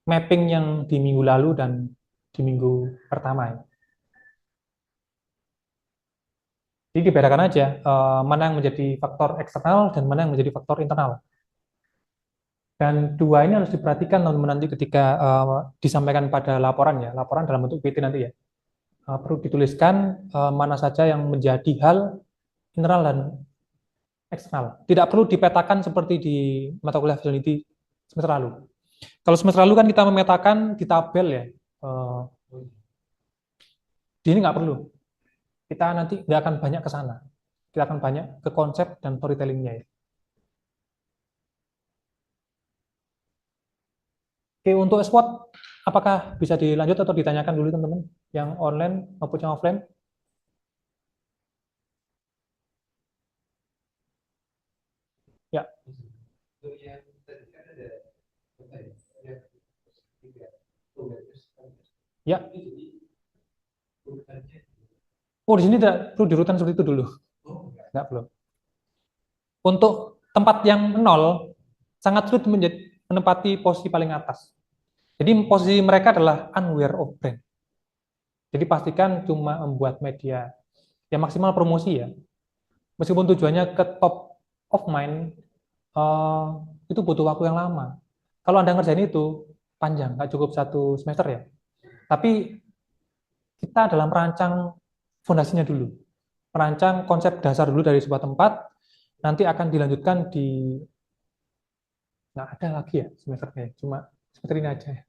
mapping yang di minggu lalu dan di minggu pertama. Jadi dibedakan aja mana yang menjadi faktor eksternal dan mana yang menjadi faktor internal. Dan 2 ini harus diperhatikan teman-teman nanti ketika disampaikan pada laporan ya, laporan dalam bentuk PT nanti ya. Perlu dituliskan mana saja yang menjadi hal internal dan eksternal. Tidak perlu dipetakan seperti di mata kuliah Visionity semester lalu. Kalau semester lalu kan kita memetakan di tabel ya. Di ini nggak perlu. Kita nanti nggak akan banyak ke sana. Kita akan banyak ke konsep dan storytellingnya ya. Oke, untuk SWOT, apakah bisa dilanjut atau ditanyakan dulu teman-teman? Yang online maupun yang offline? Ya. Ya. Oh, di sini tidak perlu diurutan seperti itu dulu. Enggak perlu. Untuk tempat yang 0, sangat sulit menempati posisi paling atas. Jadi posisi mereka adalah unaware of brand. Jadi pastikan cuma membuat media yang maksimal promosi ya. Meskipun tujuannya ke top of mind, itu butuh waktu yang lama. Kalau Anda ngerjain itu, panjang, nggak cukup 1 semester ya. Tapi kita dalam merancang fondasinya dulu. Merancang konsep dasar dulu dari sebuah tempat, nanti akan dilanjutkan di, nggak ada lagi ya semesternya, cuma semester ini aja ya.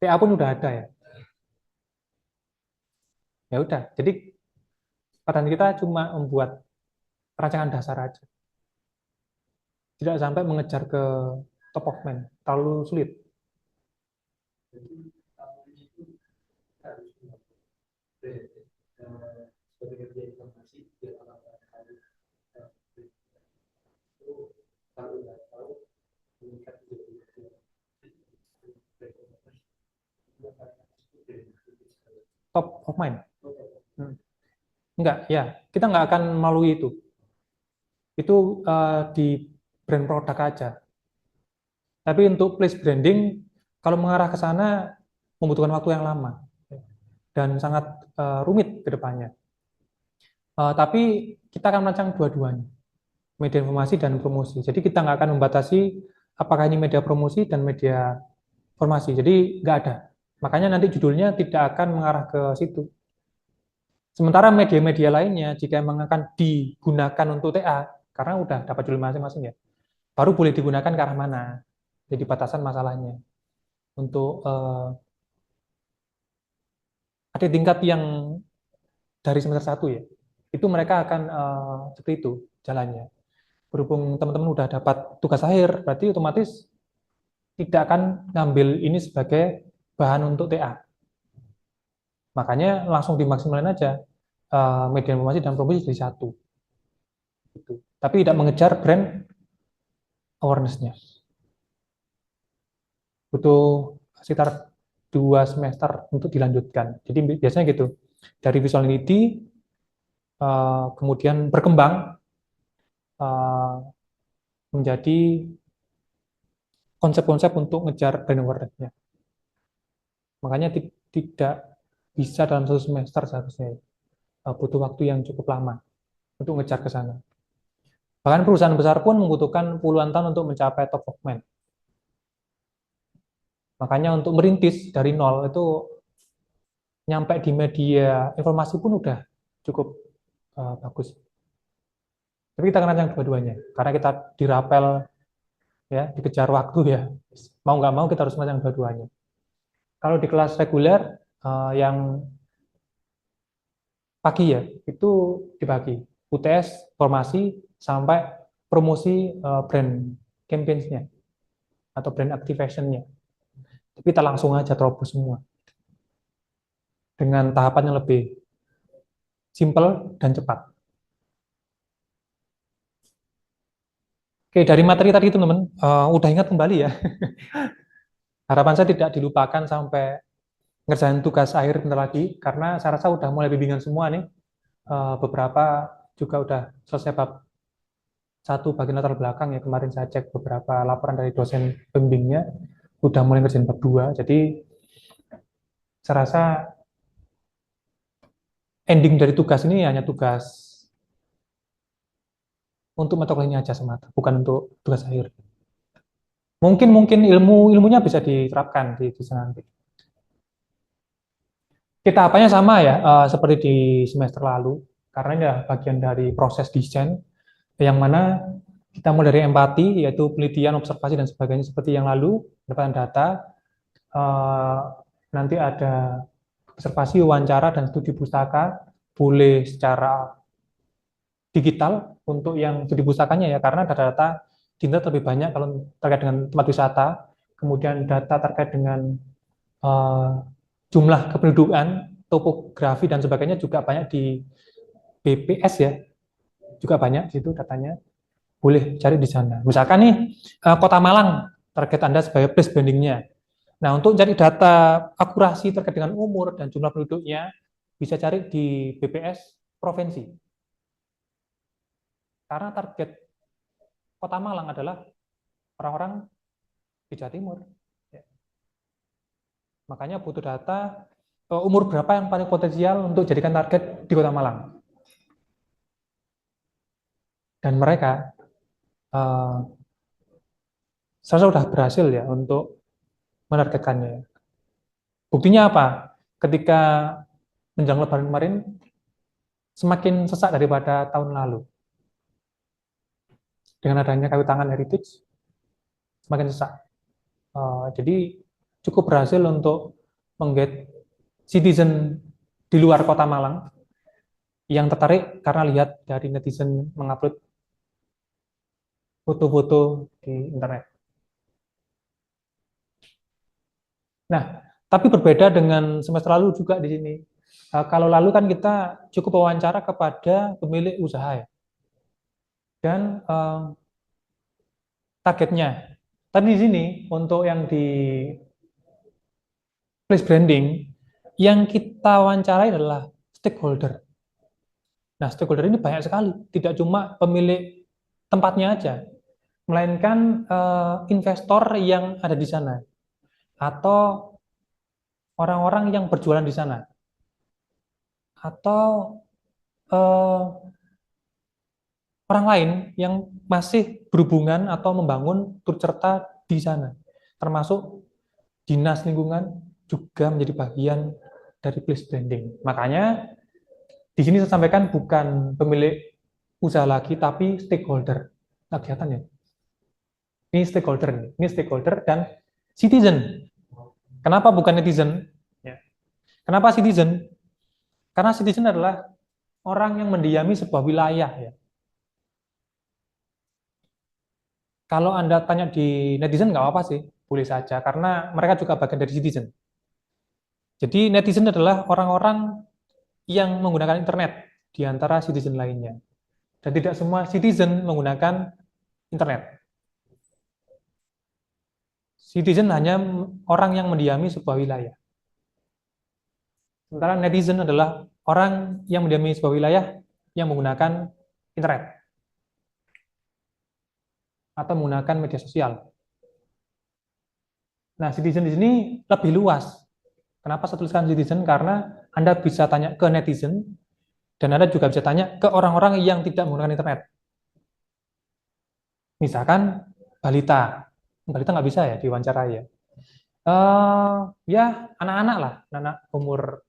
TA pun udah ada ya. Ya udah, jadi peran kita cuma membuat rancangan dasar aja. Tidak sampai mengejar ke top of mind, terlalu sulit. top of mind. Enggak, ya kita nggak akan melalui itu. Itu di brand produk aja. Tapi untuk place branding, kalau mengarah ke sana membutuhkan waktu yang lama dan sangat rumit ke depannya. Tapi kita akan merancang dua-duanya, media informasi dan promosi. Jadi kita nggak akan membatasi apakah ini media promosi dan media informasi. Jadi nggak ada. Makanya nanti judulnya tidak akan mengarah ke situ. Sementara media-media lainnya, jika memang akan digunakan untuk TA, karena udah dapat judul masing-masing ya, baru boleh digunakan ke arah mana. Jadi batasan masalahnya. Untuk ada tingkat yang dari semester 1 ya, itu mereka akan seperti itu jalannya. Berhubung teman-teman udah dapat tugas akhir, berarti otomatis tidak akan ngambil ini sebagai bahan untuk TA. Makanya langsung dimaksimalin aja media informasi dan promosi jadi satu. Gitu. Tapi tidak mengejar brand awareness-nya. Butuh sekitar 2 semester untuk dilanjutkan. Jadi biasanya gitu. Dari visuality kemudian berkembang menjadi konsep-konsep untuk ngejar brand awareness-nya. Makanya tidak bisa dalam 1 semester seharusnya. Butuh waktu yang cukup lama untuk ngejar ke sana. Bahkan perusahaan besar pun membutuhkan puluhan tahun untuk mencapai top of mind. Makanya untuk merintis dari nol itu nyampe di media informasi pun udah cukup bagus. Tapi kita akan rancang dua-duanya, karena kita dirapel ya, dikejar waktu ya. Mau nggak mau kita harus rancang dua-duanya. Kalau di kelas reguler yang pagi ya, itu dibagi UTS, formasi, sampai promosi brand campaigns-nya atau brand activation-nya. Tapi kita langsung aja terobos semua dengan tahapan yang lebih simple dan cepat. Oke, dari materi tadi teman-teman, udah ingat kembali ya. Harapan saya tidak dilupakan sampai ngerjain tugas akhir bentar lagi, karena saya rasa udah mulai bimbingan semua nih. Beberapa juga udah selesai bab 1 bagian latar belakang ya, kemarin saya cek beberapa laporan dari dosen pembimbingnya, udah mulai ngerjain bab 2, jadi saya rasa ending dari tugas ini hanya tugas untuk mata kuliahnya aja semata, bukan untuk tugas akhir. Mungkin ilmunya bisa diterapkan di sana nanti. Kita apanya sama ya, seperti di semester lalu, karena ini adalah bagian dari proses desain, yang mana kita mulai dari empati, yaitu penelitian, observasi, dan sebagainya seperti yang lalu, pendapatan data, nanti ada observasi, wawancara, dan studi pustaka, boleh secara digital untuk yang studi pustakanya ya, karena data-data di internet lebih banyak kalau terkait dengan tempat wisata, kemudian data terkait dengan jumlah kependudukan, topografi, dan sebagainya juga banyak di BPS ya, juga banyak di situ datanya, boleh cari di sana. Misalkan nih, Kota Malang, target Anda sebagai place brandingnya. Nah, untuk cari data akurasi terkait dengan umur dan jumlah penduduknya, bisa cari di BPS provinsi. Karena target Kota Malang adalah orang-orang di Jawa Timur. Ya. Makanya butuh data umur berapa yang paling potensial untuk jadikan target di Kota Malang. Dan mereka saya sudah berhasil ya untuk menargetkannya. Buktinya apa? Ketika menjelang Lebaran kemarin, semakin sesak daripada tahun lalu. Dengan adanya kayu tangan heritage, semakin sesak. Jadi cukup berhasil untuk mengget citizen di luar Kota Malang yang tertarik karena lihat dari netizen mengupload foto-foto di internet. Nah, tapi berbeda dengan semester lalu juga di sini. Kalau lalu kan kita cukup wawancara kepada pemilik usaha ya, dan targetnya. Tapi di sini untuk yang di place branding yang kita wawancarai adalah stakeholder. Nah, stakeholder ini banyak sekali, tidak cuma pemilik tempatnya aja, melainkan investor yang ada di sana atau orang-orang yang berjualan di sana atau eh, orang lain yang masih berhubungan atau membangun turut serta di sana, termasuk dinas lingkungan juga menjadi bagian dari place branding. Makanya di sini saya sampaikan bukan pemilik usaha lagi, tapi stakeholder. Nah, kelihatan ya. Ini stakeholder dan citizen. Kenapa bukan netizen? Ya. Kenapa citizen? Karena citizen adalah orang yang mendiami sebuah wilayah ya. Kalau Anda tanya di netizen nggak apa-apa sih, boleh saja, karena mereka juga bagian dari citizen. Jadi netizen adalah orang-orang yang menggunakan internet di antara citizen lainnya. Dan tidak semua citizen menggunakan internet. Citizen hanya orang yang mendiami sebuah wilayah. Sementara netizen adalah orang yang mendiami sebuah wilayah yang menggunakan internet atau menggunakan media sosial. Nah, citizen di sini lebih luas. Kenapa saya tuliskan citizen? Karena Anda bisa tanya ke netizen, dan Anda juga bisa tanya ke orang-orang yang tidak menggunakan internet. Misalkan balita. Balita nggak bisa ya diwawancarai ya. Ya, anak-anak lah, anak umur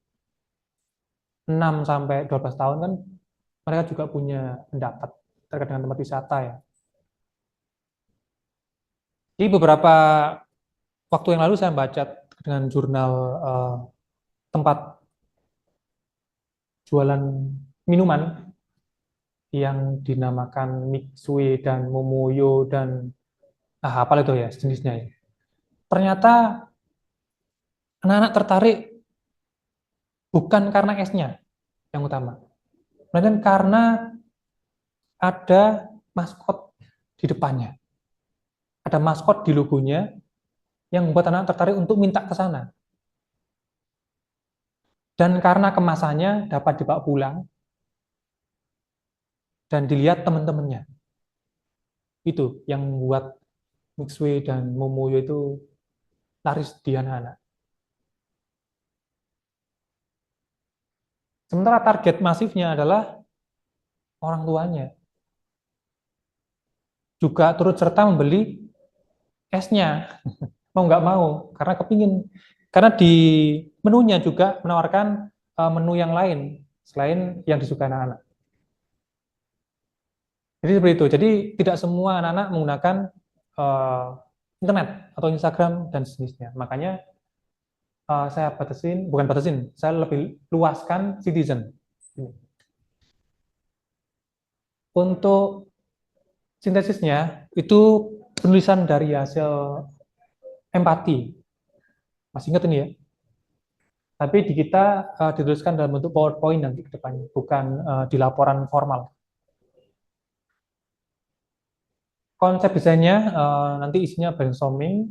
6 sampai 12 tahun kan mereka juga punya pendapat terkait dengan tempat wisata ya. Jadi beberapa waktu yang lalu saya baca dengan jurnal tempat jualan minuman yang dinamakan Mixue dan Momoyo dan apa itu ya jenisnya ya. Ternyata anak-anak tertarik bukan karena esnya yang utama, melainkan karena ada maskot di depannya. Ada maskot di logonya yang membuat anak tertarik untuk minta ke sana. Dan karena kemasannya dapat dibawa pulang dan dilihat teman-temannya. Itu yang membuat Mixue dan Momoyo itu laris di anak-anak. Sementara target masifnya adalah orang tuanya. Juga turut serta membeli esnya. Mau nggak mau, karena kepingin. Karena di menunya juga menawarkan menu yang lain, selain yang disukai anak-anak. Jadi seperti itu. Jadi tidak semua anak-anak menggunakan internet atau Instagram dan sejenisnya. Makanya saya bukan batasin, saya lebih luaskan citizen. Untuk sintesisnya, itu penulisan dari hasil empati. Masih ingat ini ya? Tapi di kita dituliskan dalam bentuk PowerPoint nanti ke depannya, bukan di laporan formal. Konsep desainnya nanti isinya brainstorming,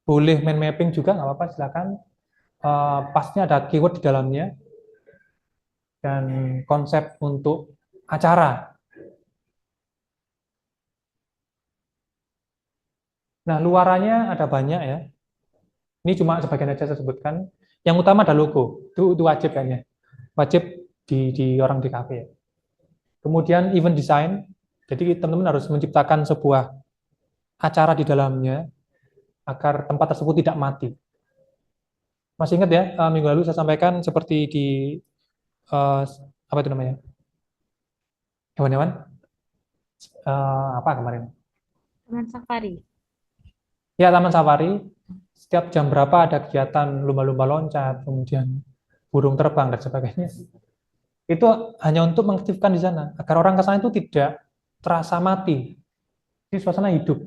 boleh mind mapping juga, nggak apa-apa, silakan. Pastinya ada keyword di dalamnya, dan konsep untuk acara. Nah, luarannya ada banyak ya. Ini cuma sebagian aja saya sebutkan. Yang utama ada logo, itu wajib kayaknya. Wajib di orang di kafe ya. Kemudian event design, jadi teman-teman harus menciptakan sebuah acara di dalamnya agar tempat tersebut tidak mati. Masih ingat ya, minggu lalu saya sampaikan seperti di apa itu namanya? Hewan-hewan? Apa kemarin?
Taman safari.
Ya, taman safari. Setiap jam berapa ada kegiatan lumba-lumba loncat, kemudian burung terbang dan sebagainya. Itu hanya untuk mengaktifkan di sana agar orang ke sana itu tidak terasa mati. Di suasana hidup.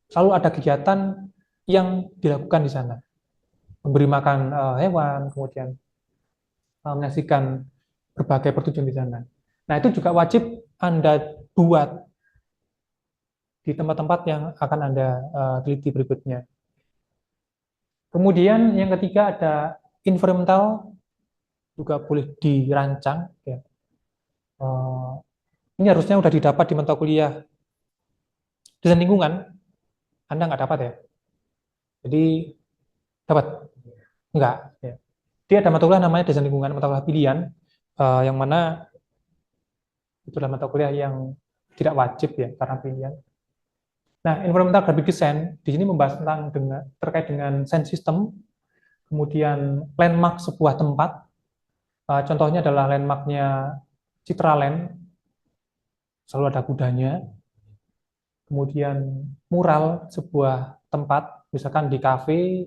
Selalu ada kegiatan yang dilakukan di sana. Memberi makan hewan, kemudian menyaksikan berbagai pertunjukan di sana. Nah, itu juga wajib Anda buat di tempat-tempat yang akan Anda teliti berikutnya. Kemudian yang ketiga ada environmental juga boleh dirancang. Ya. Ini harusnya udah didapat di mata kuliah desain lingkungan, Anda nggak dapat ya. Jadi dapat? Enggak. Ya. Dia ada mata kuliah namanya desain lingkungan, mata kuliah pilihan, yang mana itu adalah mata kuliah yang tidak wajib ya karena pilihan. Nah, environmental graphic design di sini membahas tentang terkait dengan sound system, kemudian landmark sebuah tempat. Contohnya adalah landmarknya Citraland, selalu ada kudanya. Kemudian mural sebuah tempat, misalkan di kafe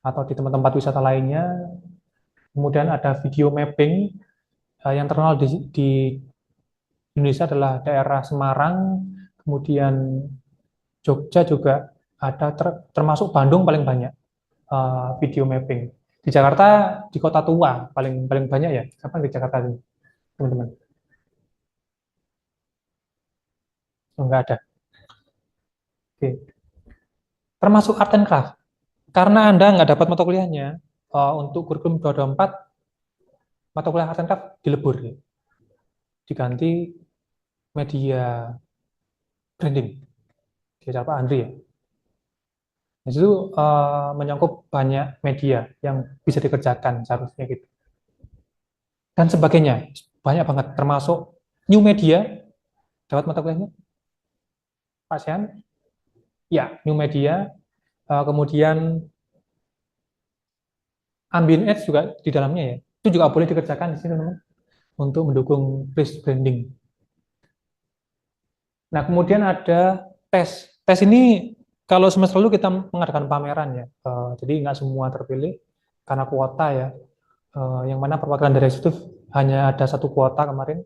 atau di tempat-tempat wisata lainnya. Kemudian ada video mapping yang terkenal di Indonesia adalah daerah Semarang, kemudian Jogja juga ada, termasuk Bandung paling banyak video mapping. Di Jakarta, di kota tua paling paling banyak ya. Siapa di Jakarta ini, teman-teman? Oh, enggak ada. Oke. Termasuk art and craft. Karena Anda nggak dapat mata kuliahnya, untuk kurikulum 224, mata kuliah art and craft dilebur. Ya. Diganti media branding. Dia Pak Andri ya. Di situ menyangkut banyak media yang bisa dikerjakan seharusnya gitu. Dan sebagainya. Banyak banget, termasuk new media. Dapat mata kuliahnya? Pak Sean? Ya, new media. Kemudian ambient ads juga di dalamnya ya. Itu juga boleh dikerjakan di sini teman-teman untuk mendukung place branding. Nah, kemudian ada tes. Tes ini kalau semester lalu kita mengadakan pameran ya. Jadi nggak semua terpilih karena kuota ya. Yang mana perwakilan dari eksekutif hanya ada satu kuota kemarin.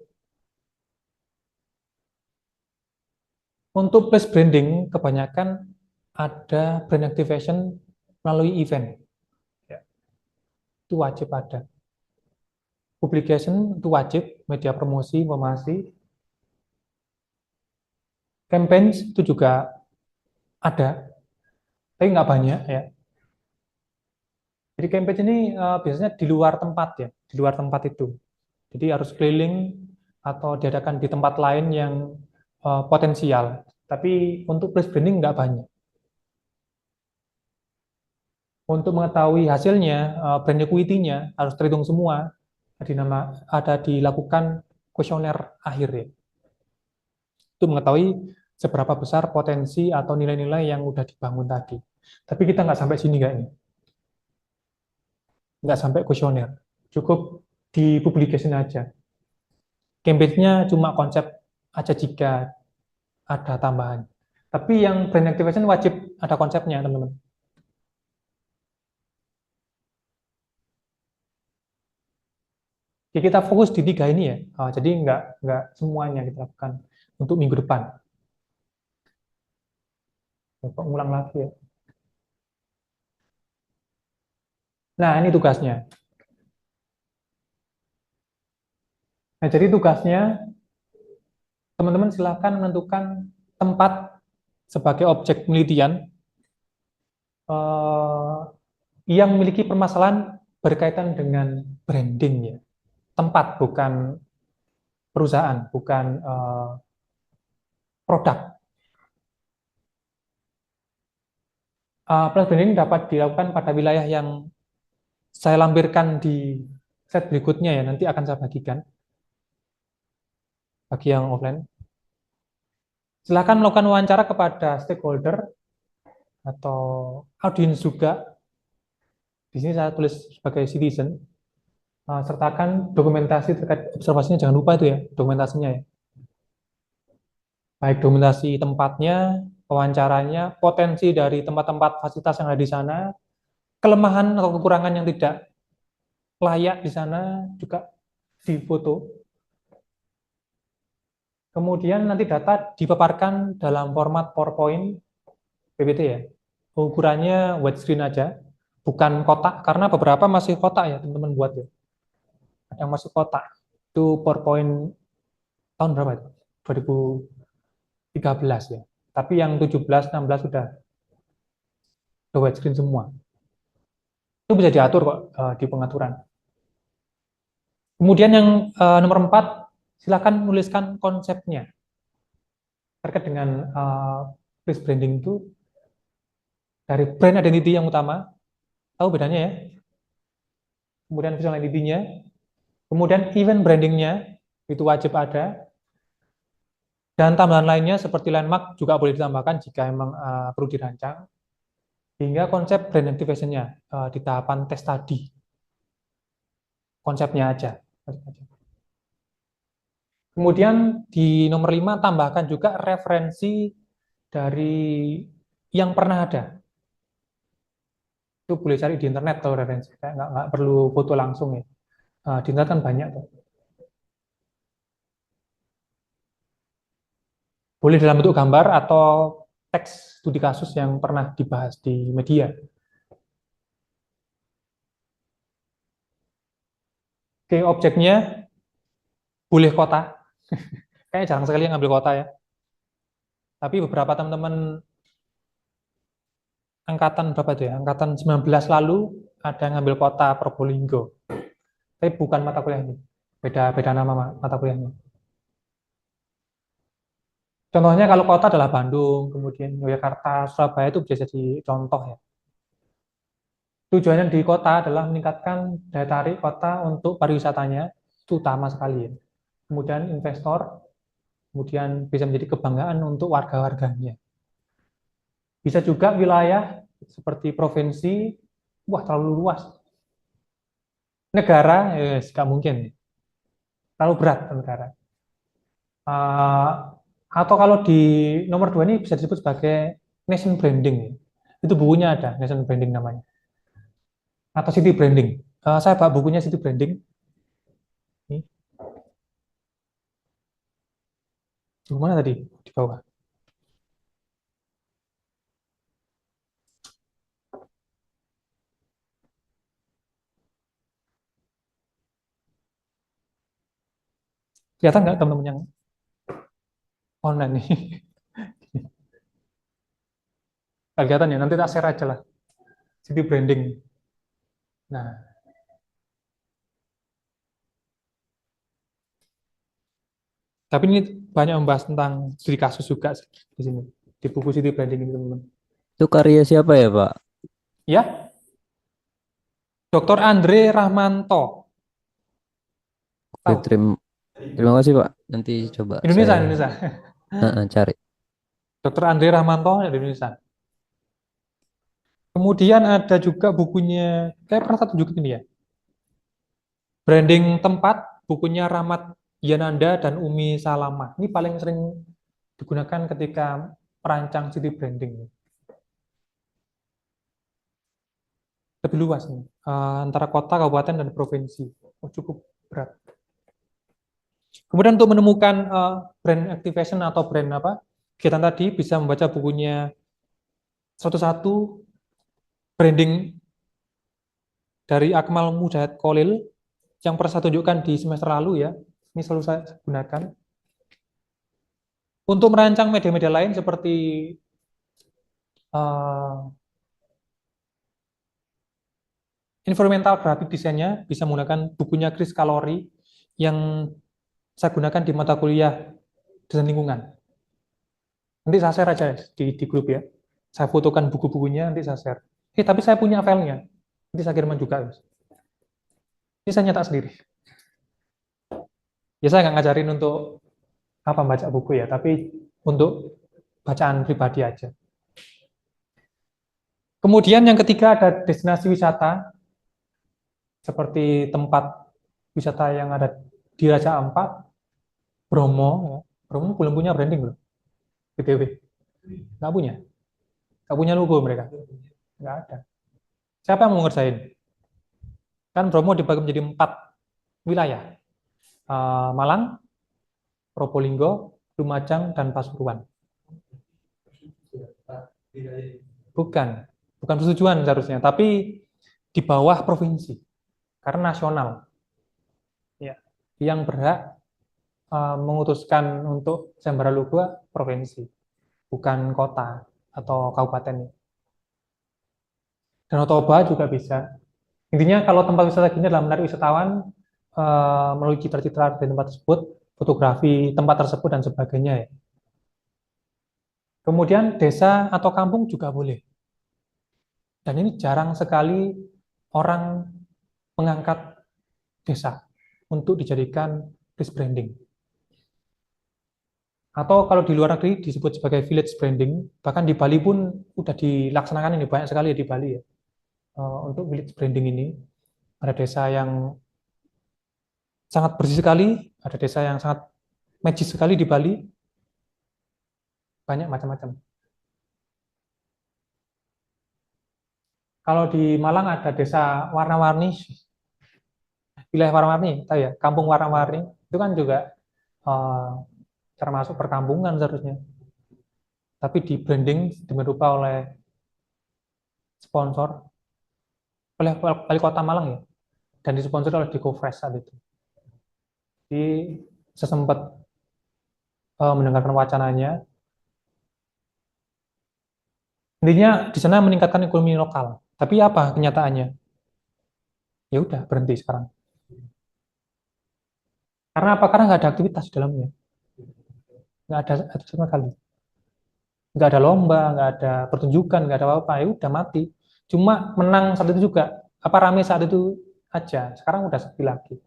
Untuk place branding kebanyakan ada brand activation melalui event. Ya. Itu wajib ada. Publication itu wajib, media promosi, informasi. Campaigns itu juga ada, tapi nggak banyak ya. Jadi campaign ini biasanya di luar tempat ya, di luar tempat itu. Jadi harus keliling atau diadakan di tempat lain yang potensial. Tapi untuk place branding nggak banyak. Untuk mengetahui hasilnya, brand equity-nya harus terhitung semua. Ada dilakukan kuesioner akhir ya. Itu mengetahui seberapa besar potensi atau nilai-nilai yang udah dibangun tadi. Tapi kita nggak sampai sini kayaknya. Nggak sampai kuesioner. Cukup di publication aja. Campaign-nya cuma konsep aja jika ada tambahan. Tapi yang brand activation wajib ada konsepnya, teman-teman. Jadi kita fokus di 3 ini ya. Jadi nggak semuanya kita lakukan untuk minggu depan. Bapak ngulang lagi ya. Nah, ini tugasnya. Nah, jadi tugasnya, teman-teman silakan menentukan tempat sebagai objek penelitian yang memiliki permasalahan berkaitan dengan branding ya. Tempat, bukan perusahaan, bukan produk. Place branding dapat dilakukan pada wilayah yang saya lampirkan di slide berikutnya ya, nanti akan saya bagikan bagi yang offline. Silakan melakukan wawancara kepada stakeholder atau audiens juga. Di sini saya tulis sebagai citizen. Sertakan dokumentasi terkait observasinya, jangan lupa itu ya, dokumentasinya ya. Baik dokumentasi tempatnya, wawancaranya, potensi dari tempat-tempat fasilitas yang ada di sana, kelemahan atau kekurangan yang tidak layak di sana juga difoto. Kemudian nanti data dipaparkan dalam format PowerPoint PPT ya. Ukurannya widescreen aja, bukan kotak, karena beberapa masih kotak ya teman-teman buat ya. Yang masih kotak itu PowerPoint tahun berapa itu? 2013 ya. Tapi yang 17, 16 sudah widescreen semua. Itu bisa diatur kok di pengaturan. Kemudian yang nomor 4, silakan menuliskan konsepnya terkait dengan place branding itu dari brand identity yang utama, tahu bedanya ya. Kemudian visual identity-nya, kemudian event branding-nya itu wajib ada, dan tambahan lainnya seperti landmark juga boleh ditambahkan jika memang perlu dirancang, hingga konsep brand activation-nya di tahapan tes tadi. Konsepnya aja. Kemudian di nomor 5 tambahkan juga referensi dari yang pernah ada. Itu boleh cari di internet kalau referensi, nggak perlu foto langsung ya. Di internet kan banyak tuh. Boleh dalam bentuk gambar atau teks studi kasus yang pernah dibahas di media. Oke, objeknya boleh kota. Kayaknya jarang sekali yang ngambil kota ya. Tapi beberapa teman-teman angkatan berapa itu ya? Angkatan 19 lalu ada yang ngambil kota Probolinggo. Tapi bukan mata kuliahnya. Beda nama mata kuliahnya. Contohnya kalau kota adalah Bandung, kemudian Yogyakarta, Surabaya itu bisa jadi contoh ya. Tujuannya di kota adalah meningkatkan daya tarik kota untuk pariwisatanya, itu utama sekali ya. Kemudian investor, kemudian bisa menjadi kebanggaan untuk warga-warganya. Bisa juga wilayah seperti provinsi, wah terlalu luas. Negara, nggak mungkin, terlalu berat negara. Atau kalau di nomor 2 ini bisa disebut sebagai nation branding. Itu bukunya ada, nation branding namanya. Atau city branding. Saya bawa bukunya city branding. Ini. Di mana tadi? Di bawah. Kelihatan nggak teman-teman yang online nih? Nggak kelihatan ya, nanti tak share aja lah. City branding. Nah, tapi ini banyak membahas tentang studi kasus juga di sini. Di buku city branding ini, teman-teman.
Itu karya siapa ya, Pak?
Ya, Dr. Andre Rahmanto.
Oke,
Tahu?
terima kasih, Pak. Nanti coba
Indonesia,
saya
Indonesia.
cari.
Dr. Andre Rahmanto dari Indonesia. Kemudian ada juga bukunya, kayak pernah tak tunjukin ini ya. Branding tempat, bukunya Rahmat Yananda dan Umi Salama. Ini paling sering digunakan ketika merancang city branding. Lebih luas nih, antara kota, kabupaten, dan provinsi. Oh, cukup berat. Kemudian untuk menemukan brand activation atau brand apa kegiatan tadi, bisa membaca bukunya 101 branding dari Akmal Mujahid Khalil yang pernah saya tunjukkan di semester lalu ya. Ini selalu saya gunakan. Untuk merancang media-media lain seperti environmental graphic design-nya bisa menggunakan bukunya Chris Kalori yang saya gunakan di mata kuliah desain lingkungan. Nanti saya share aja di grup ya. Saya fotokan buku-bukunya, nanti saya share. Tapi saya punya filenya. Nanti saya kirimkan juga. Ini saya nyetak sendiri. Ya saya nggak ngajarin untuk apa baca buku ya, tapi untuk bacaan pribadi aja. Kemudian yang ketiga ada destinasi wisata, seperti tempat wisata yang ada di Raja Ampat, Bromo. Ya. Bromo belum punya branding belum? BTW. Nggak punya. Nggak punya logo mereka. Nggak ada. Siapa yang mau ngerjain? Kan Bromo dibagi menjadi 4 wilayah. Malang, Probolinggo, Lumajang, dan Pasuruan. Bukan persetujuan seharusnya, tapi di bawah provinsi, karena nasional. Ya, yang berhak mengutuskan untuk sayembara logo provinsi, bukan kota atau kabupaten. Danau Toba juga bisa. Intinya kalau tempat wisata gini adalah menarik wisatawan, melalui citra-citra di tempat tersebut, fotografi tempat tersebut dan sebagainya ya. Kemudian desa atau kampung juga boleh. Dan ini jarang sekali orang mengangkat desa untuk dijadikan list branding. Atau kalau di luar negeri disebut sebagai village branding, bahkan di Bali pun udah dilaksanakan ini, banyak sekali ya di Bali ya. Untuk village branding ini, ada desa yang sangat bersih sekali, ada desa yang sangat magis sekali di Bali, banyak macam-macam. Kalau di Malang ada desa warna-warni, wilayah warna-warni, tahu ya, kampung warna-warni, itu kan juga termasuk perkampungan seharusnya. Tapi di branding sedemikian rupa oleh sponsor, oleh Wali Kota Malang ya, dan disponsori oleh Diko Fresh saat itu. Jadi saya sempat mendengarkan wacananya. Intinya di sana meningkatkan ekonomi lokal. Tapi apa kenyataannya? Ya udah berhenti sekarang. Karena apa? Karena nggak ada aktivitas di dalamnya. Nggak ada sama sekali. Nggak ada lomba, nggak ada pertunjukan, nggak ada apa-apa. Ya udah mati. Cuma menang saat itu juga. Apa rame saat itu aja. Sekarang udah sepi lagi.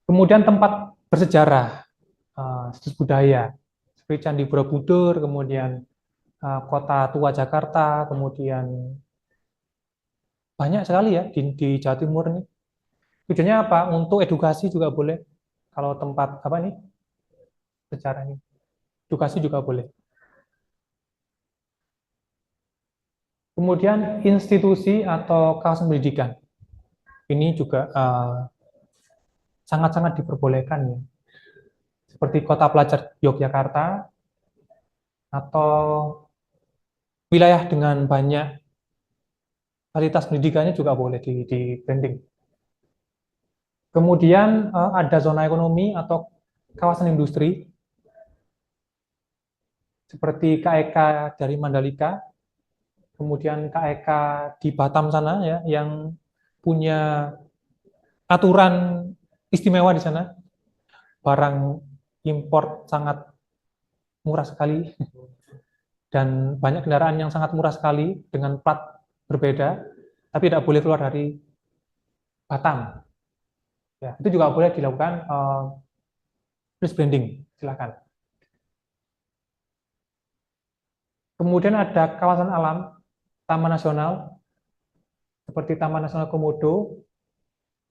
Kemudian tempat bersejarah, situs budaya, seperti Candi Borobudur, kemudian Kota Tua Jakarta, kemudian banyak sekali ya di Jawa Timur ini. Tujuannya apa? Untuk edukasi juga boleh. Kalau tempat apa nih sejarah ini, edukasi juga boleh. Kemudian institusi atau kawasan pendidikan, ini juga sangat-sangat diperbolehkan ya. Seperti Kota Pelajar Yogyakarta atau wilayah dengan banyak fasilitas pendidikannya juga boleh di branding. Kemudian ada zona ekonomi atau kawasan industri seperti KEK dari Mandalika, kemudian KEK di Batam sana ya yang punya aturan istimewa di sana, barang impor sangat murah sekali dan banyak kendaraan yang sangat murah sekali dengan plat berbeda, tapi tidak boleh keluar dari Batam. Ya, itu juga boleh dilakukan risk branding, silakan. Kemudian ada kawasan alam, taman nasional, seperti Taman Nasional Komodo,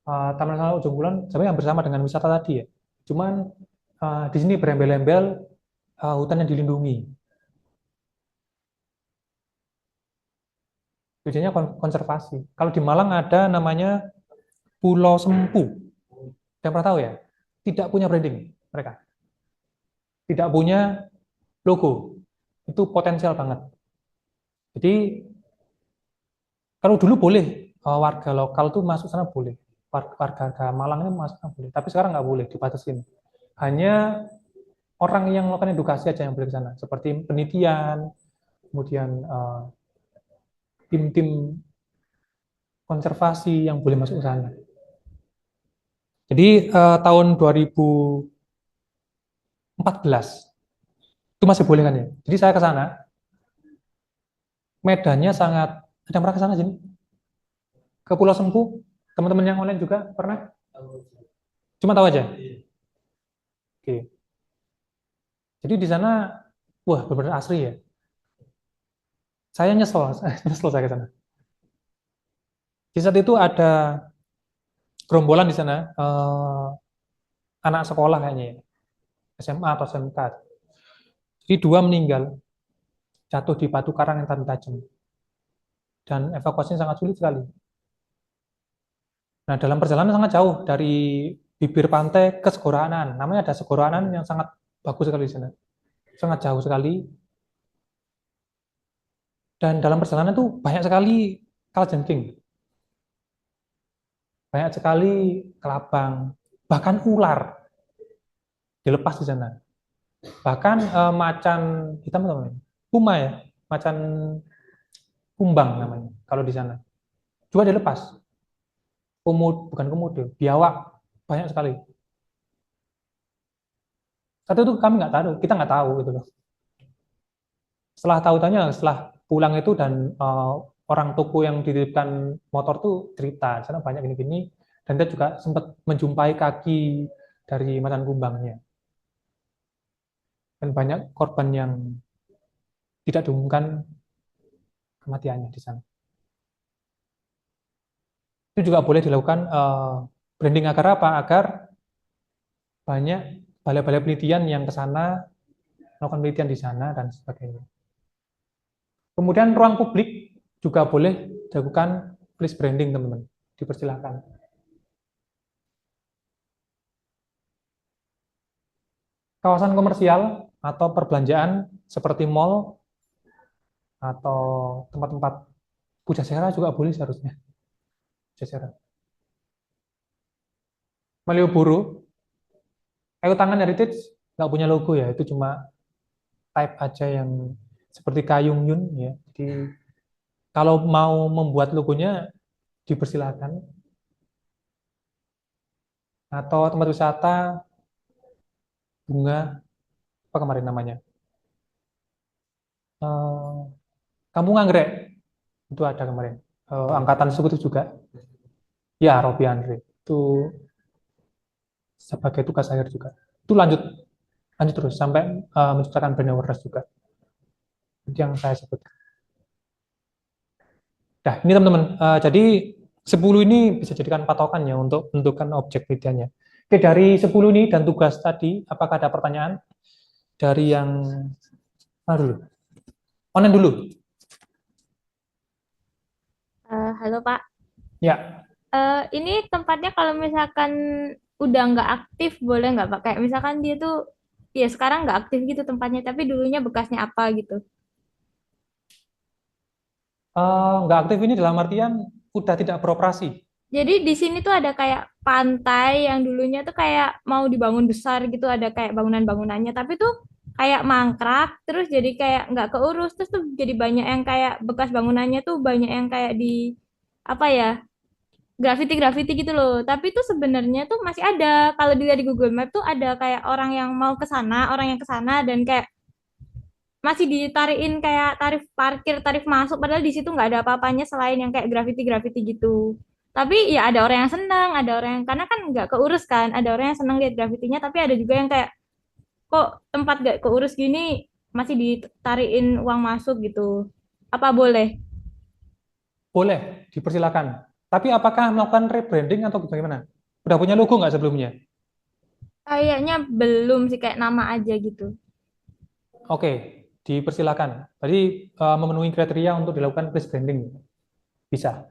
Taman Nasional Ujung Kulon, sebenarnya hampir sama dengan wisata tadi ya. Cuman di sini berembel-embel hutan yang dilindungi. Tujuannya konservasi. Kalau di Malang ada namanya Pulau Sempu. Yang pernah tahu ya? Tidak punya branding mereka. Tidak punya logo. Itu potensial banget. Jadi kalau dulu boleh warga lokal tuh masuk sana boleh. Warga Malang ini masuk sana boleh. Tapi sekarang nggak boleh, dibatasin. Hanya orang yang melakukan edukasi aja yang boleh ke sana. Seperti penelitian, kemudian tim-tim konservasi yang boleh masuk ke sana. Jadi tahun 2014 itu masih boleh kan ya. Jadi saya ke sana, medannya sangat, ada yang pernah ke sana sini? Ke Pulau Sempu, teman-teman yang online juga pernah? Cuma tahu aja? Oke. Jadi di sana, wah benar-benar asri ya. Saya nyesel saya ke sana. Di saat itu ada gerombolan di sana, anak sekolah kayaknya ya, SMA atau SMK. Jadi 2 meninggal, jatuh di batu karang yang tajam. Dan evakuasinya sangat sulit sekali. Nah, dalam perjalanan sangat jauh dari bibir pantai ke Segoroanan. Namanya ada Segoroanan yang sangat bagus sekali di sana. Sangat jauh sekali. Dan dalam perjalanan itu banyak sekali kalajengking. Banyak sekali kelabang, bahkan ular dilepas di sana. Bahkan macan hitam namanya, puma ya, macan kumbang namanya kalau di sana. Juga dilepas. bukan komodo, biawak banyak sekali. Satu itu kami nggak tahu, kita nggak tahu gitu loh. Setelah setelah pulang itu dan orang toko yang dititipkan motor tuh cerita, di sana banyak gini-gini, dan dia juga sempat menjumpai kaki dari macan kumbangnya. Dan banyak korban yang tidak diumumkan kematiannya di sana. Itu juga boleh dilakukan branding agar apa? Agar banyak balai-balai penelitian yang ke sana, melakukan penelitian di sana, dan sebagainya. Kemudian ruang publik juga boleh dilakukan place branding, teman-teman. Dipersilakan. Kawasan komersial atau perbelanjaan seperti mall atau tempat-tempat pujasera juga boleh seharusnya. Pujasera. Malioboro, Ayu Tangan Heritage nggak punya logo ya, itu cuma type aja yang seperti Kayung Yun ya. Jadi kalau mau membuat logonya dipersilakan. Atau tempat wisata bunga apa kemarin namanya? Eh, Kampung Anggrek itu ada kemarin. Angkatan suku itu juga. Ya, Robi Andre itu sebagai tugas akhir juga. Itu lanjut lanjut terus sampai menciptakan brand awareness juga. Itu yang saya sebut. Nah, ini teman-teman. Jadi 10 ini bisa jadikan patokan ya untuk menentukan objek penelitiannya. Oke, dari 10 ini dan tugas tadi, apakah ada pertanyaan dari yang mana dulu? Online dulu.
Halo Pak.
Ya,
Ini tempatnya kalau misalkan udah nggak aktif boleh nggak Pak? Kayak misalkan dia tuh ya sekarang nggak aktif gitu tempatnya, tapi dulunya bekasnya apa gitu.
nggak aktif ini dalam artian udah tidak beroperasi.
Jadi di sini tuh ada kayak pantai yang dulunya tuh kayak mau dibangun besar gitu, ada kayak bangunan-bangunannya, tapi tuh kayak mangkrak, terus jadi kayak nggak keurus, terus tuh jadi banyak yang kayak bekas bangunannya tuh banyak yang kayak di apa ya, grafiti-grafiti gitu loh. Tapi tuh sebenarnya tuh masih ada. Kalau dilihat di Google Map tuh ada kayak orang yang mau ke sana, orang yang ke sana dan kayak masih ditariin kayak tarif parkir, tarif masuk, padahal di situ nggak ada apa-apanya selain yang kayak grafiti-grafiti gitu. Tapi ya ada orang yang senang, ada orang yang karena kan nggak keurus kan, ada orang yang senang lihat grafitinya, tapi ada juga yang kayak kok tempat nggak keurus gini masih ditariin uang masuk gitu. Apa boleh?
Boleh, dipersilakan. Tapi apakah melakukan rebranding atau bagaimana? Udah punya logo nggak sebelumnya?
Kayaknya belum sih, kayak nama aja gitu.
Oke, dipersilakan. Tadi memenuhi kriteria untuk dilakukan place branding. Bisa.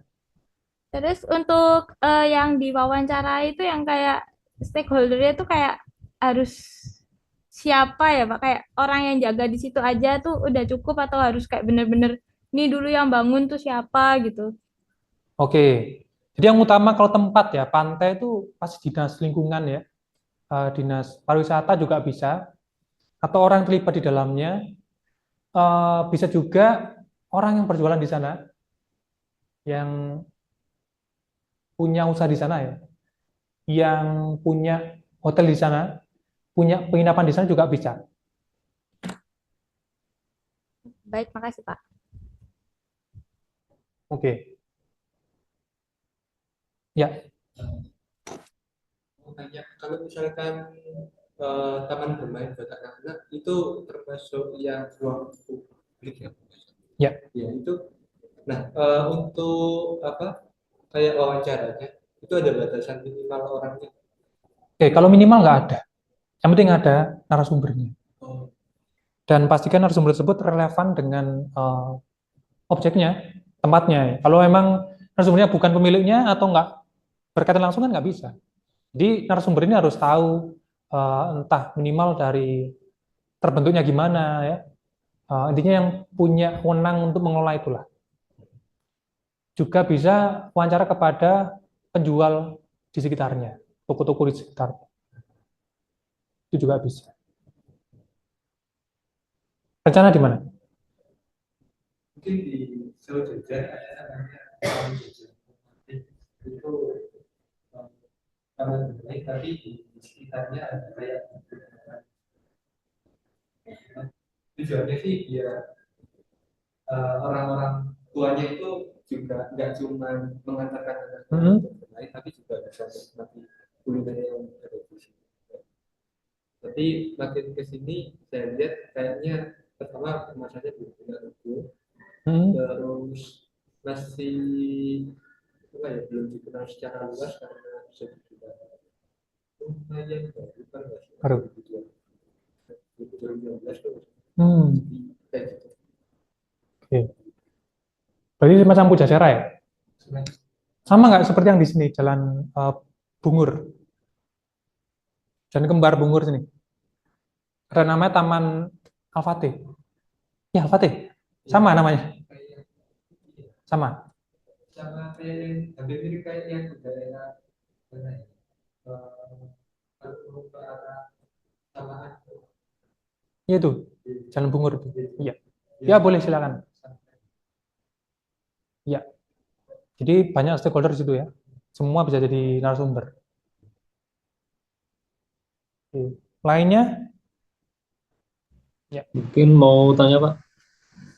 Terus untuk yang diwawancara itu yang kayak stakeholdernya tuh kayak harus siapa ya Pak? Kayak orang yang jaga di situ aja tuh udah cukup atau harus kayak bener-bener nih dulu yang bangun tuh siapa gitu.
Oke. Jadi yang utama kalau tempat ya, pantai itu pasti dinas lingkungan ya. Dinas pariwisata juga bisa. Atau orang yang terlibat di dalamnya. Bisa juga orang yang berjualan di sana. Yang punya usaha di sana ya. Yang punya hotel di sana. Punya penginapan di sana juga bisa.
Baik, makasih Pak.
Oke. Ya,
Mau tanya, kalau misalkan taman bermain buat anak-anak itu termasuk yang ruang publik ya?
ya.
Ya itu. Nah, untuk apa kayak wawancaranya itu ada batasan minimal orangnya.
Oke, kalau minimal nggak ada. Yang penting ada narasumbernya.
Oh,
Dan pastikan narasumber tersebut relevan dengan objeknya, tempatnya. Kalau memang narasumbernya bukan pemiliknya atau nggak berkaitan langsung kan nggak bisa. Jadi narasumber ini harus tahu entah minimal dari terbentuknya gimana ya. Intinya yang punya wewenang untuk mengelola itulah. Juga bisa wawancara kepada penjual di sekitarnya, toko-toko di sekitar. Itu juga bisa. Rencana di mana?
mungkin di Solo Jogja ada namanya Taman Jogja. Itu
bangunan baik, tapi di sekitarnya ada kayak tujuannya sih biar orang-orang tuanya itu juga nggak cuma mengantarkan anaknya untuk bermain, tapi juga bisa menikmati kuliner yang ada di sini. Tapi makin ke sini saya lihat kayaknya pertama kemasannya belum punya logo, terus masih apa ya, belum dikenal secara luas karena bisa dibilang lumayan baru kan,
Baru.
2012 tuh kayak gitu.
Oke. Berarti semacam Pujasera ya? Sama nggak seperti yang di sini, Jalan Bungur, Jalan Kembar Bungur sini. Ada namanya Taman Al-Fatih. Ya, Al-Fatih. Sama namanya. Sama.
Sama kayak hampir mirip kayak yang di daerah mana ya? Kalau ke arah Samaan.
Iya itu, Jalan Bungur itu. Iya. Ya, boleh silakan. Ya. Jadi banyak stakeholder di situ ya. Semua bisa jadi narasumber. Oke. Lainnya? Ya.
Mungkin mau tanya Pak.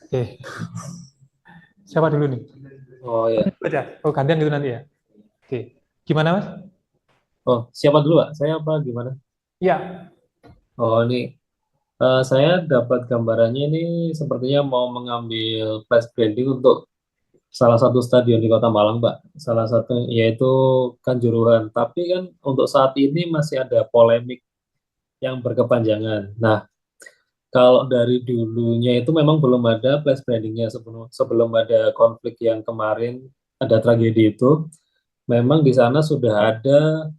Oke. Siapa dulu nih?
Oh ya.
Aja. Oh, gantian gitu nanti ya. Oke. Gimana, Mas?
Oh, siapa dulu Pak? Saya apa gimana?
Ya.
Oh ini saya dapat gambarannya ini sepertinya mau mengambil flash branding untuk salah satu stadion di Kota Malang, Pak. Salah satu yaitu Kanjuruhan. Tapi kan untuk saat ini masih ada polemik yang berkepanjangan. Nah, kalau dari dulunya itu memang belum ada flash brandingnya sebelum ada konflik yang kemarin ada tragedi itu. Memang di sana sudah ada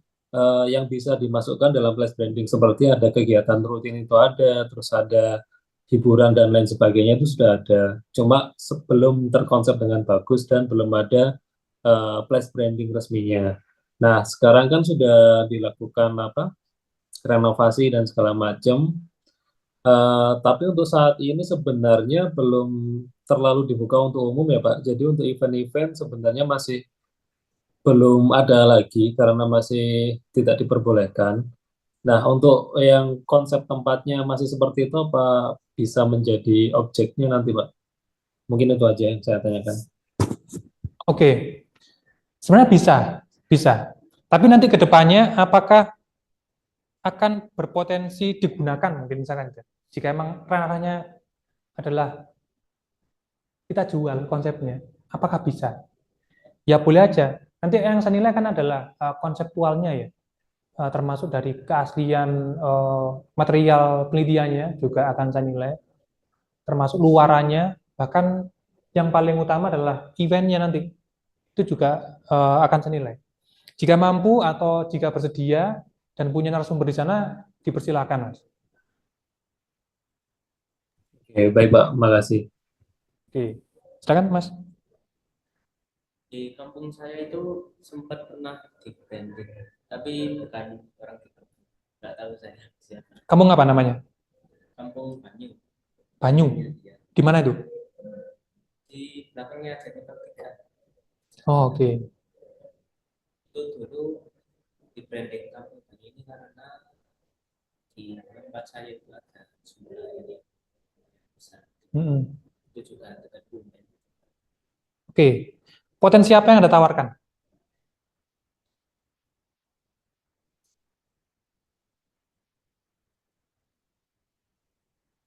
yang bisa dimasukkan dalam flash branding seperti ada kegiatan rutin itu ada, terus ada hiburan dan lain sebagainya itu sudah ada. Cuma sebelum terkonsep dengan bagus dan belum ada flash branding resminya. Nah, sekarang kan sudah dilakukan apa? Renovasi dan segala macam. Tapi untuk saat ini sebenarnya belum terlalu dibuka untuk umum ya Pak. Jadi untuk event-event sebenarnya masih belum ada lagi karena masih tidak diperbolehkan. Nah, untuk yang konsep tempatnya masih seperti itu apa bisa menjadi objeknya nanti Pak? Mungkin itu aja yang saya tanyakan.
Oke. Sebenarnya bisa. Tapi nanti ke depannya apakah akan berpotensi digunakan mungkin misalkan jika emang ranahnya adalah kita jual konsepnya, apakah bisa? Ya boleh aja. Nanti yang saya nilai kan adalah konseptualnya ya, termasuk dari keaslian material penelitiannya juga akan saya nilai, termasuk luarannya, bahkan yang paling utama adalah eventnya nanti itu juga akan saya nilai. Jika mampu atau jika bersedia dan punya narasumber di sana, dipersilakan, Mas.
Oke, baik Pak, makasih.
Oke, silakan Mas.
Di kampung saya itu sempat pernah di branding, tapi bukan orang di kampung. Nggak tahu saya siapa.
Kampung apa namanya?
Kampung Banyu.
Banyu.
Ya.
Di mana itu?
Di belakangnya Jakarta 3.
Oh, oke.
Itu dulu di branding kampung Banyu ini karena di tempat saya itu ada sumber air yang besar. Itu juga dekat Bumen.
Oke. Potensi apa yang Anda tawarkan?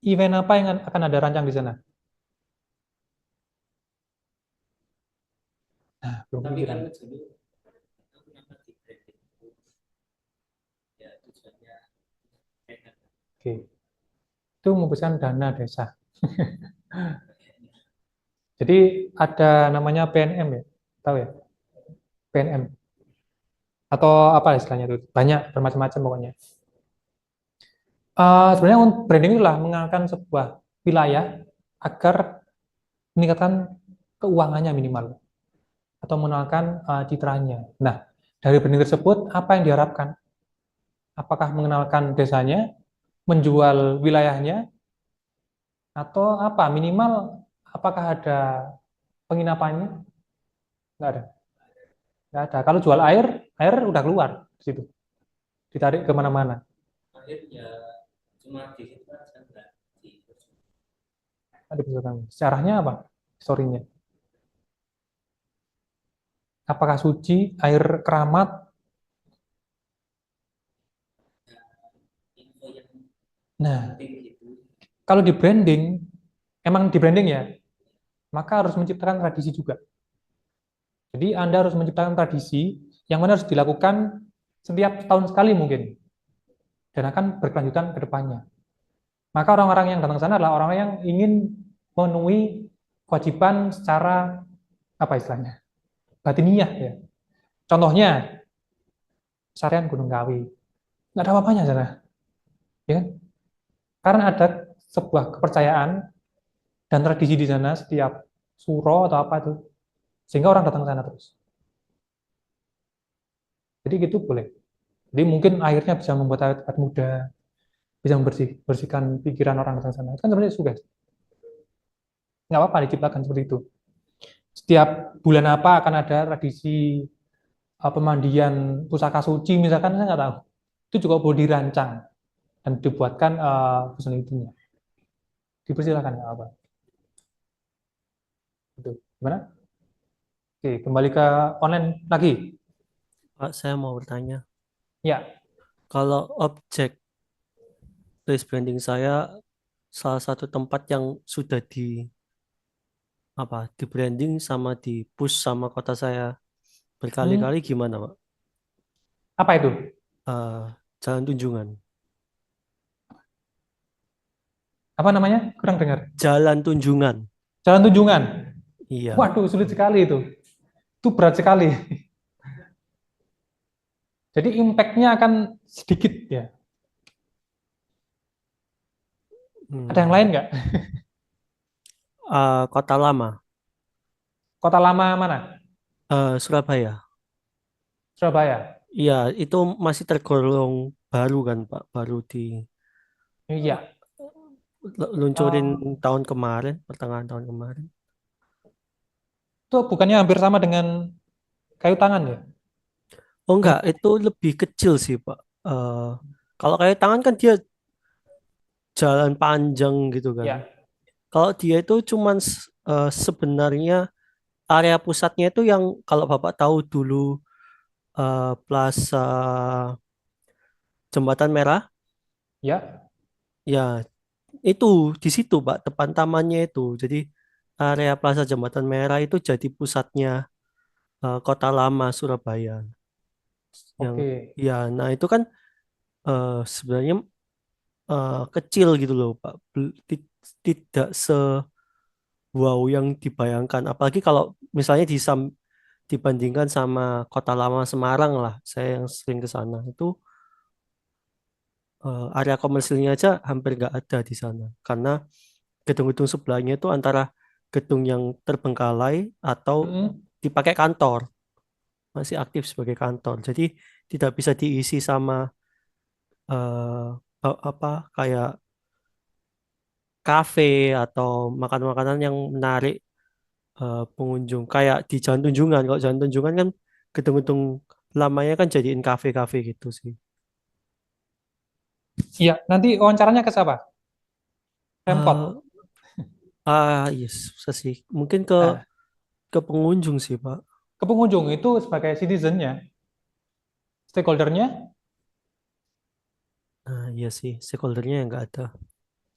Event apa yang akan ada rancang di sana? Nah, belum
Tapi
kepikiran.
kan jadi aku kenapa di branding itu ya tujuannya enak.
Oke. Itu menghabiskan dana desa. Jadi ada namanya PNM ya, tahu ya? PNM. Atau apa istilahnya itu? Banyak, bermacam-macam pokoknya. Sebenarnya branding itulah mengangkat sebuah wilayah agar meningkatkan keuangannya minimal atau mengenalkan citranya. Nah, dari branding tersebut apa yang diharapkan? Apakah mengenalkan desanya, menjual wilayahnya, atau apa? Minimal apakah ada penginapannya? Nggak ada. Nggak ada. Kalau jual air udah keluar di situ. ditarik kemana-mana.
Akhirnya cuma di situ aja enggak di
Ada misalkan sejarahnya apa? Historinya. Apakah suci, air keramat?
info yang
Nah,
penting gitu.
kalau di branding, emang di branding ya, maka harus menciptakan tradisi juga. Jadi Anda harus menciptakan tradisi yang mana harus dilakukan setiap tahun sekali mungkin, dan akan berkelanjutan ke depannya. Maka orang-orang yang datang ke sana adalah orang-orang yang ingin memenuhi kewajiban secara apa istilahnya? Batiniah ya. Contohnya Sarian Gunung Kawi. Nggak ada apa-apanya sana. Ya kan? Karena ada sebuah kepercayaan dan tradisi di sana setiap suro atau apa itu. Sehingga orang datang ke sana terus. Jadi gitu boleh. Jadi mungkin akhirnya bisa membuat awet muda, bisa membersihkan pikiran orang datang ke sana. Itu kan sebenarnya sugesti. Nggak apa-apa diciptakan seperti itu. Setiap bulan apa akan ada tradisi pemandian pusaka suci misalkan, saya nggak tahu. Itu juga boleh dirancang dan dibuatkan facility-nya. Dipersilakan nggak apa. Itu gimana? Oke, kembali ke online lagi.
Pak, saya mau bertanya.
Ya,
Kalau objek place branding saya salah satu tempat yang sudah di branding sama di push sama kota saya berkali-kali, gimana, Pak?
apa itu?
Jalan Tunjungan.
Apa namanya? Kurang dengar.
Jalan Tunjungan.
Jalan Tunjungan.
Iya.
Waduh, sulit sekali itu. Itu berat sekali. Jadi impact-nya akan sedikit ya. Ada yang lain nggak?
Kota Lama.
Kota lama mana?
Surabaya.
Surabaya.
Iya, itu masih tergolong baru kan, Pak? Baru
Iya.
luncurin tahun kemarin, pertengahan tahun kemarin.
Itu bukannya hampir sama dengan Kayu Tangan ya?
Oh enggak, itu lebih kecil sih, Pak. Kalau kayak tangan kan dia jalan panjang gitu kan.
Ya.
Kalau dia itu cuman sebenarnya area pusatnya itu yang kalau Bapak tahu dulu Plaza Jembatan Merah,
Ya.
ya itu di situ, Pak, depan tamannya itu. Jadi area Plaza Jembatan Merah itu jadi pusatnya Kota Lama Surabaya. Yang
Oke.
ya, nah itu kan sebenarnya kecil gitu loh, Pak. Tidak wow yang dibayangkan. Apalagi kalau misalnya dibandingkan sama Kota Lama Semarang lah, saya yang sering ke sana itu area komersilnya aja hampir nggak ada di sana karena gedung-gedung sebelahnya itu antara gedung yang terbengkalai atau dipakai kantor, masih aktif sebagai kantor. Jadi tidak bisa diisi sama apa kayak kafe atau makan-makanan yang menarik pengunjung kayak di Jalan Tunjungan. Kalau Jalan Tunjungan kan gedung-gedung lamanya kan jadiin kafe-kafe gitu sih.
Iya, nanti wawancaranya ke siapa? Pemkot.
Yes, susah sih. Mungkin ke
Nah,
ke pengunjung sih, Pak.
ke pengunjung itu sebagai citizen-nya, stakeholder-nya,
Iya sih, stakeholder-nya yang nggak ada.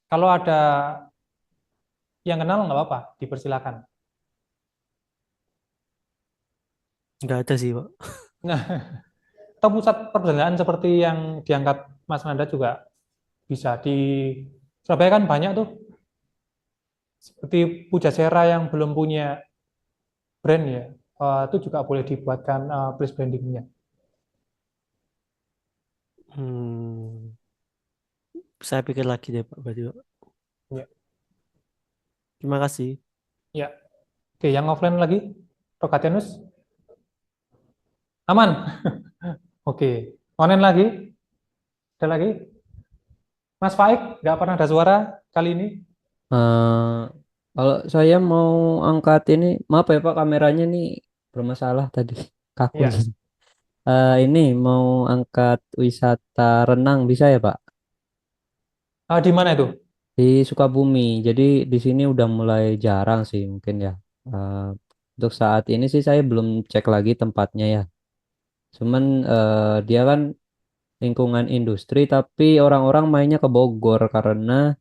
kalau ada yang kenal nggak apa-apa, dipersilakan.
Nggak ada sih, Pak.
Nah, atau pusat perbelanjaan seperti yang diangkat Mas Nanda juga bisa. Di Surabaya kan banyak tuh, seperti Pujasera yang belum punya brand ya, itu juga boleh dibuatkan place brandingnya.
Saya pikir lagi deh, Pak. Berarti, Pak.
Ya.
Terima kasih.
Ya. Oke, yang offline lagi, Rokatianus, aman? Oke, online lagi, ada lagi? Mas Faik, nggak pernah ada suara kali ini?
Eh, kalau saya mau angkat ini, maaf ya Pak, kameranya nih bermasalah tadi, kaku
Iya.
gini. Ini mau angkat wisata renang bisa ya Pak?
Di mana itu?
Di Sukabumi. Jadi di sini udah mulai jarang sih mungkin ya. Eh, untuk saat ini sih saya belum cek lagi tempatnya ya. Cuman dia kan lingkungan industri tapi orang-orang mainnya ke Bogor karena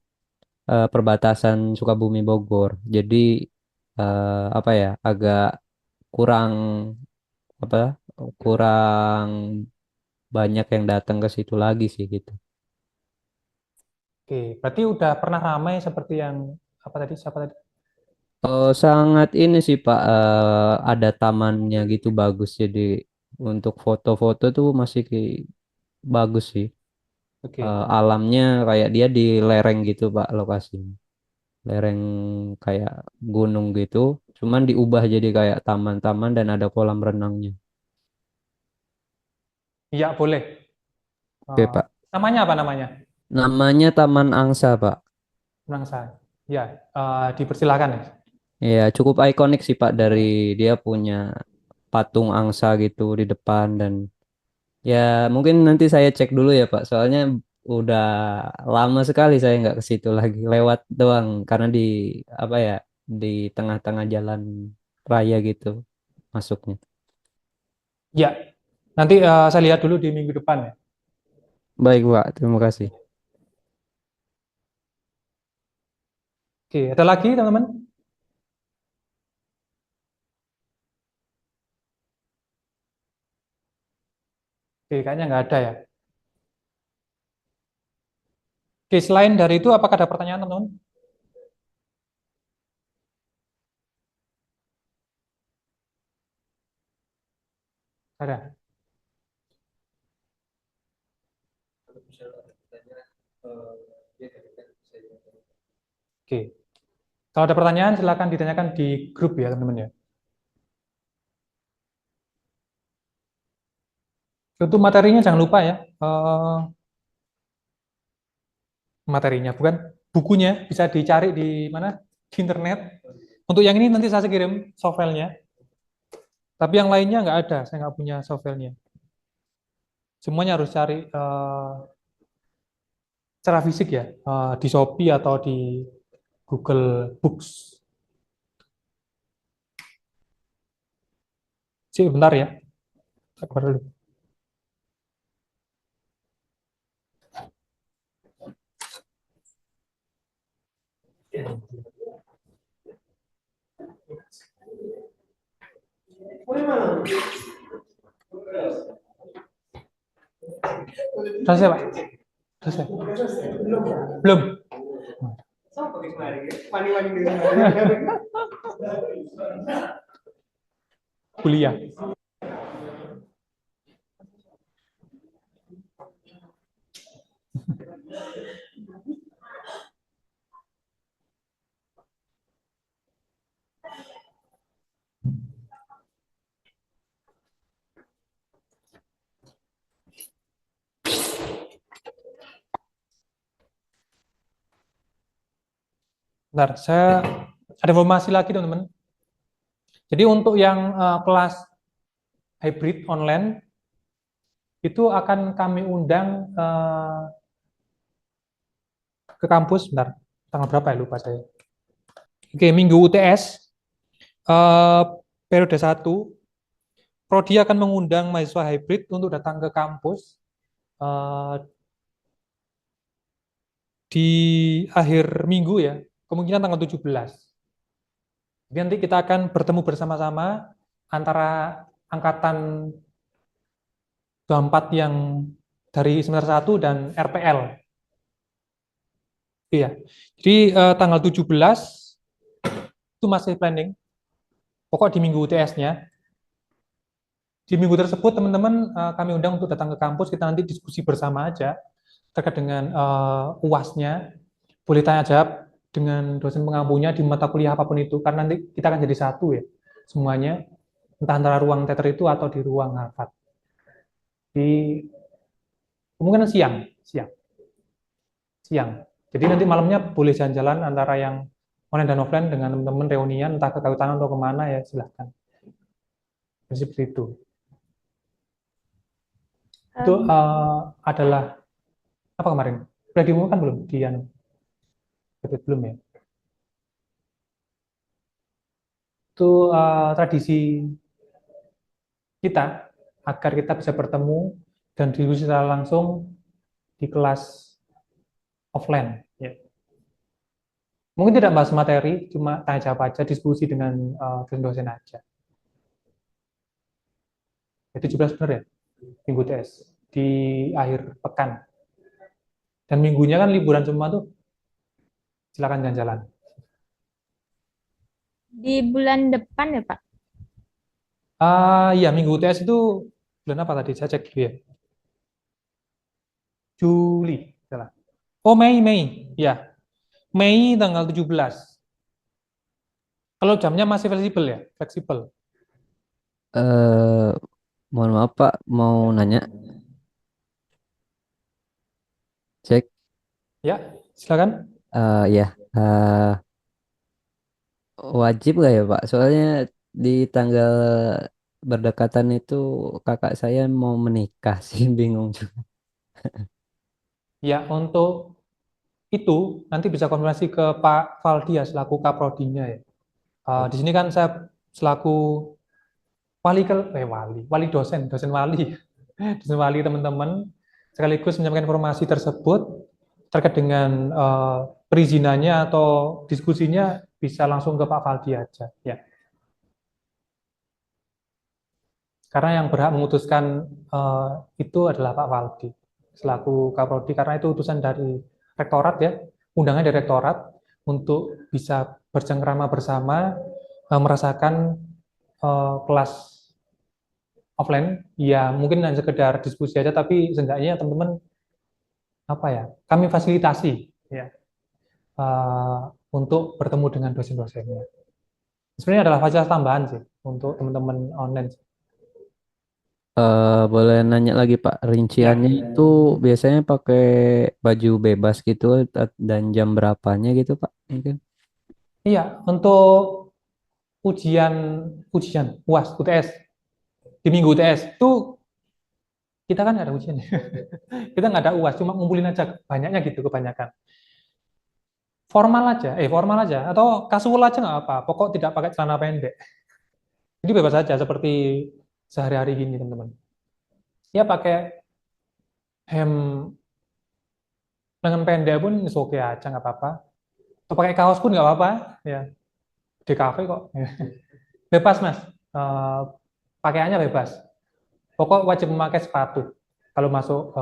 perbatasan Sukabumi Bogor. Jadi apa ya agak kurang apa kurang banyak yang datang ke situ lagi sih gitu.
Oke, berarti udah pernah ramai seperti yang apa tadi? Siapa tadi?
Oh, sangat ini sih Pak, ada tamannya gitu bagus. Jadi untuk foto-foto tuh masih bagus sih.
Oke.
Alamnya kayak dia di lereng gitu Pak lokasinya. Lereng kayak gunung gitu, cuman diubah jadi kayak taman-taman dan ada kolam renangnya.
Iya, boleh.
Oke
Eh,
Pak.
namanya apa namanya?
Namanya Taman Angsa Pak.
Menangsa. Ya, dipersilakan ya.
Ya cukup ikonik sih Pak dari dia punya patung angsa gitu di depan dan ya mungkin nanti saya cek dulu ya Pak. Soalnya udah lama sekali saya nggak ke situ lagi. Lewat doang karena di apa ya di tengah-tengah jalan raya gitu masuknya.
Ya, nanti saya lihat dulu di minggu depan ya.
Baik Pak, terima kasih.
Oke, ada lagi teman-teman? Oke, kayaknya nggak ada ya. Oke, selain dari itu, apakah ada pertanyaan teman-teman? Ada.
Kalau misalnya ada pertanyaan, ya dari kan saya
Oke, kalau ada pertanyaan silakan ditanyakan di grup ya teman-teman ya. Untuk materinya jangan lupa ya. Materinya bukan bukunya bisa dicari di mana? Di internet. Untuk yang ini nanti saya kirim software-nya. Tapi yang lainnya nggak ada, saya nggak punya software-nya. Semuanya harus cari secara fisik ya, di Shopee atau di Google Books. Sih, bentar ya. Tak keluar dulu. Selesai, Pak? Selesai. Belum. Kuliah. Bentar, saya ada informasi lagi teman-teman. Jadi untuk yang kelas hybrid online itu akan kami undang ke kampus, bentar, tanggal berapa ya lupa saya. Oke, minggu UTS eh, periode 1, Prodi akan mengundang mahasiswa hybrid untuk datang ke kampus eh, di akhir minggu ya, kemungkinan tanggal 17. Jadi nanti kita akan bertemu bersama-sama antara angkatan 24 yang dari semester 1 dan RPL. Iya. Jadi tanggal 17 itu masih planning. Pokok di minggu UTS-nya. Di minggu tersebut teman-teman kami undang untuk datang ke kampus, kita nanti diskusi bersama aja terkait dengan UAS-nya. Boleh tanya jawab dengan dosen pengampunya di mata kuliah apapun itu, karena nanti kita akan jadi satu ya semuanya, entah antara ruang teater itu atau di ruang Harvard. Di kemungkinan siang, siang, siang. Jadi nanti malamnya boleh jalan-jalan antara yang online dan offline dengan teman-teman reunian, entah ke Kehutanan atau kemana ya silahkan. Seperti itu. Itu
Em,
adalah apa kemarin? Sudah diumumkan belum di anu? Belum ya? Itu tradisi kita agar kita bisa bertemu dan diskusi secara langsung di kelas offline. Ya. Mungkin tidak bahas materi, cuma tanya jawab aja, diskusi dengan dosen-dosen aja. Itu 17 benar ya, minggu TS di akhir pekan. Dan minggunya kan liburan semua tuh, silakan jalan-jalan.
di bulan depan ya, Pak?
Ya, minggu UTS itu bulan apa tadi? Saya cek dulu ya. Juli, salah. Oh, Mei. Ya, Mei tanggal 17. Kalau jamnya masih fleksibel ya, fleksibel.
eh Mohon maaf Pak, mau nanya, cek.
Ya, silakan.
Ya, wajib nggak ya Pak? Soalnya di tanggal berdekatan itu kakak saya mau menikah sih, bingung juga.
Ya, untuk itu nanti bisa konfirmasi ke Pak Valdia selaku kaprodinya ya. Di sini kan saya selaku wali dosen wali, dosen wali teman-teman, sekaligus menyampaikan informasi tersebut terkait dengan perizinannya atau diskusinya bisa langsung ke Pak Valdi aja ya. Karena yang berhak memutuskan itu adalah Pak Valdi selaku Kaprodi karena itu utusan dari rektorat ya, undangan dari rektorat untuk bisa bercengkrama bersama merasakan kelas offline ya mungkin hanya sekedar diskusi aja tapi seenggaknya teman-teman apa ya kami fasilitasi ya eh, untuk bertemu dengan dosen-dosennya. Sebenarnya adalah fasilitas tambahan sih untuk teman-teman online.
Boleh nanya lagi Pak,
Ya,
rinciannya itu biasanya pakai baju bebas gitu dan jam berapanya gitu Pak? Mungkin.
iya untuk ujian ujian UAS UTS di minggu UTS itu kita kan nggak ada ujian ya. Kita nggak ada UAS cuma ngumpulin aja banyaknya gitu kebanyakan formal aja atau casual aja nggak apa pokok tidak pakai celana pendek jadi bebas aja seperti sehari-hari gini teman-teman ya pakai hem lengan pendek pun oke aja nggak apa-apa atau pakai kaos pun nggak apa-apa ya di kafe kok bebas mas. Eh, Pakaiannya bebas pokok wajib memakai sepatu kalau masuk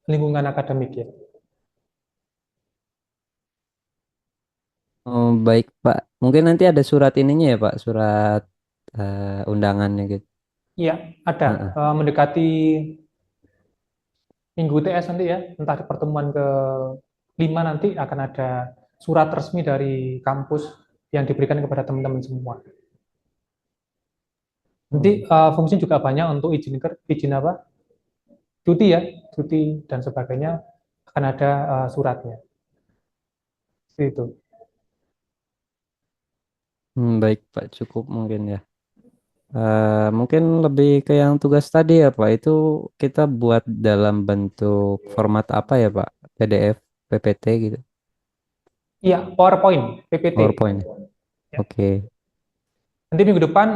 lingkungan akademik ya.
Oh, baik Pak. Mungkin nanti ada surat ininya ya Pak, surat undangannya gitu.
Iya ada
Heeh.
mendekati minggu TS nanti ya entah di pertemuan ke 5 nanti akan ada surat resmi dari kampus yang diberikan kepada teman-teman semua. Nanti fungsinya juga banyak untuk izin apa? Cuti ya, cuti dan sebagainya akan ada suratnya. Seperti itu.
Baik Pak, cukup mungkin ya. Mungkin lebih ke yang tugas tadi ya Pak, itu kita buat dalam bentuk format apa ya Pak? PDF, PPT gitu,
Iya, PowerPoint, PPT.
PowerPoint.
Ya.
Oke.
Nanti minggu depan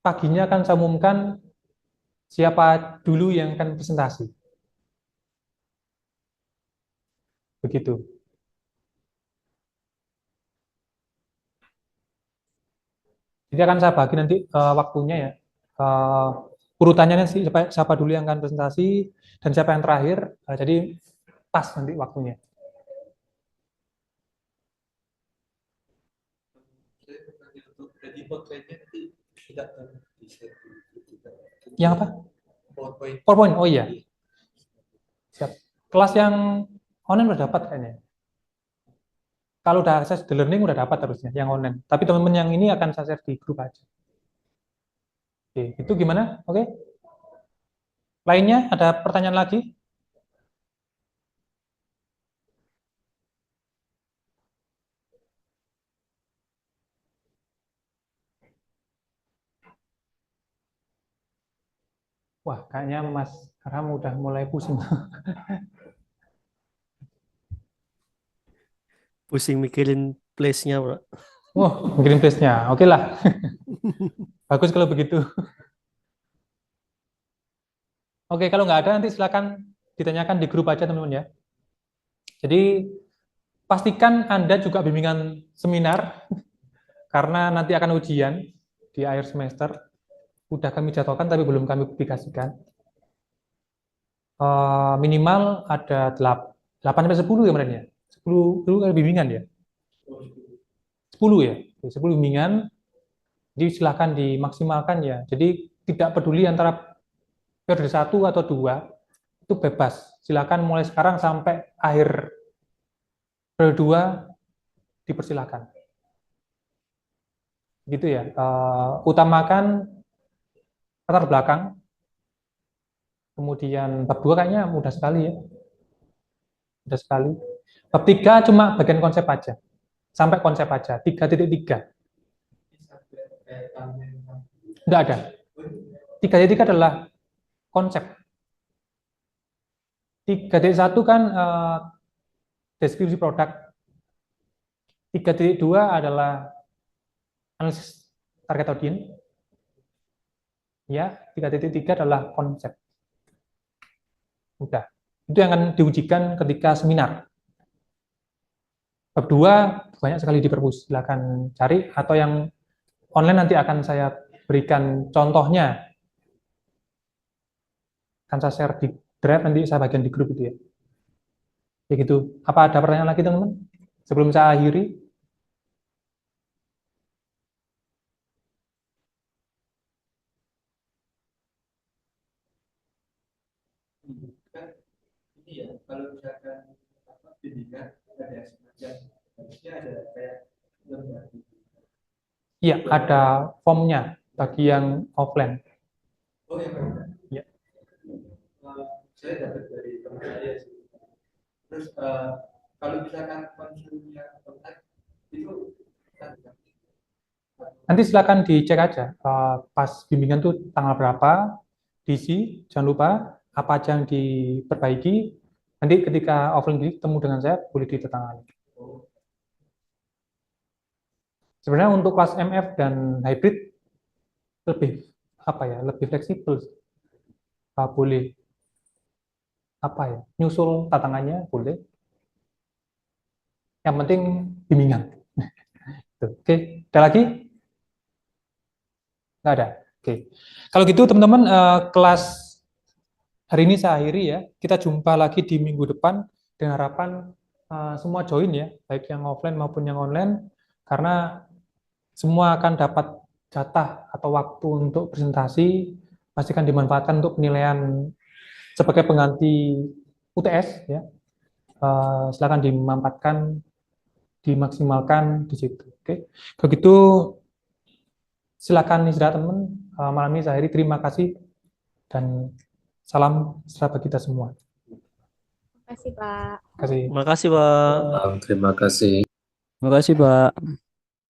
paginya akan saya umumkan siapa dulu yang akan presentasi. Begitu. Jadi akan saya bagi nanti waktunya ya. Eh, Urutannya nanti siapa dulu yang akan presentasi dan siapa yang terakhir. Jadi pas nanti waktunya.
Saya bertanya untuk jadi outline-nya nanti tidak akan di-share di kita.
Yang apa?
PowerPoint.
PowerPoint. Oh iya, siap. Kelas yang online udah dapat kayaknya. Kalau udah akses the learning udah dapat harusnya yang online. Tapi teman-teman yang ini akan saya share di grup aja. Oke, itu gimana? Oke. Lainnya ada pertanyaan lagi? Wah, Wah, kayaknya Mas Ram udah mulai pusing.
Pusing mikirin place-nya, Bro.
Wah, mikirin place-nya. Oke lah, bagus kalau begitu. Oke, kalau nggak ada nanti silakan ditanyakan di grup aja teman-teman ya. Jadi pastikan Anda juga bimbingan seminar karena nanti akan ujian di akhir semester. Udah kami jadwalkan tapi belum kami publikasikan. Minimal ada 8-10 ya kemarin ya. 10 kali bimbingan ya. 10 ya. 10 bimbingan. Jadi silahkan dimaksimalkan ya. Jadi tidak peduli antara periode 1 atau 2, itu bebas. Silakan mulai sekarang sampai akhir periode 2 dipersilakan. Gitu ya. Utamakan latar belakang. Kemudian bab 2 kayaknya mudah sekali ya. Mudah sekali. Bab 3 cuma bagian konsep aja. Sampai konsep aja. 3.3. Enggak ada. 3.3 adalah konsep. 3.1 kan deskripsi produk. 3.2 adalah analisis target audience. Ya, 3.3 adalah konsep. Udah. Itu yang akan diujikan ketika seminar. Bab 2 banyak sekali di perpus. Silakan cari atau yang online nanti akan saya berikan contohnya. Akan saya share di drive, nanti saya bagian di grup itu ya. Begitu. Apa ada pertanyaan lagi teman-teman? Sebelum saya akhiri.
Kan ini ya, kalau misalkan bimbingan ada semacam harusnya ada kayak lembar.
Iya, ada formnya bagi yang offline.
Oh ya benar.
Ya.
Saya dapat dari teman saya sih. Terus kalau misalkan konsulnya online itu
Nanti silakan dicek aja pas bimbingan tuh tanggal berapa, diisi, jangan lupa apa aja yang diperbaiki. Nanti ketika offline ketemu dengan saya boleh ditandatangani. Sebenarnya untuk kelas MF dan hybrid lebih lebih fleksibel. Boleh nyusul tantangannya boleh. Yang penting bimbingan. Oke, ada lagi? Nggak ada. Oke. Kalau gitu teman-teman kelas hari ini saya akhiri ya. Kita jumpa lagi di minggu depan dengan harapan semua join ya, baik yang offline maupun yang online, karena semua akan dapat jatah atau waktu untuk presentasi, pastikan dimanfaatkan untuk penilaian sebagai pengganti UTS ya. Silakan dimanfaatkan, dimaksimalkan di situ. Oke. Kalau gitu silakan istirahat teman. Malam ini saya akhiri. Terima kasih dan salam sejahtera bagi kita semua.
Terima kasih, Pak.
Terima kasih.
Makasih, Pak.
Terima kasih.
Terima kasih, Pak.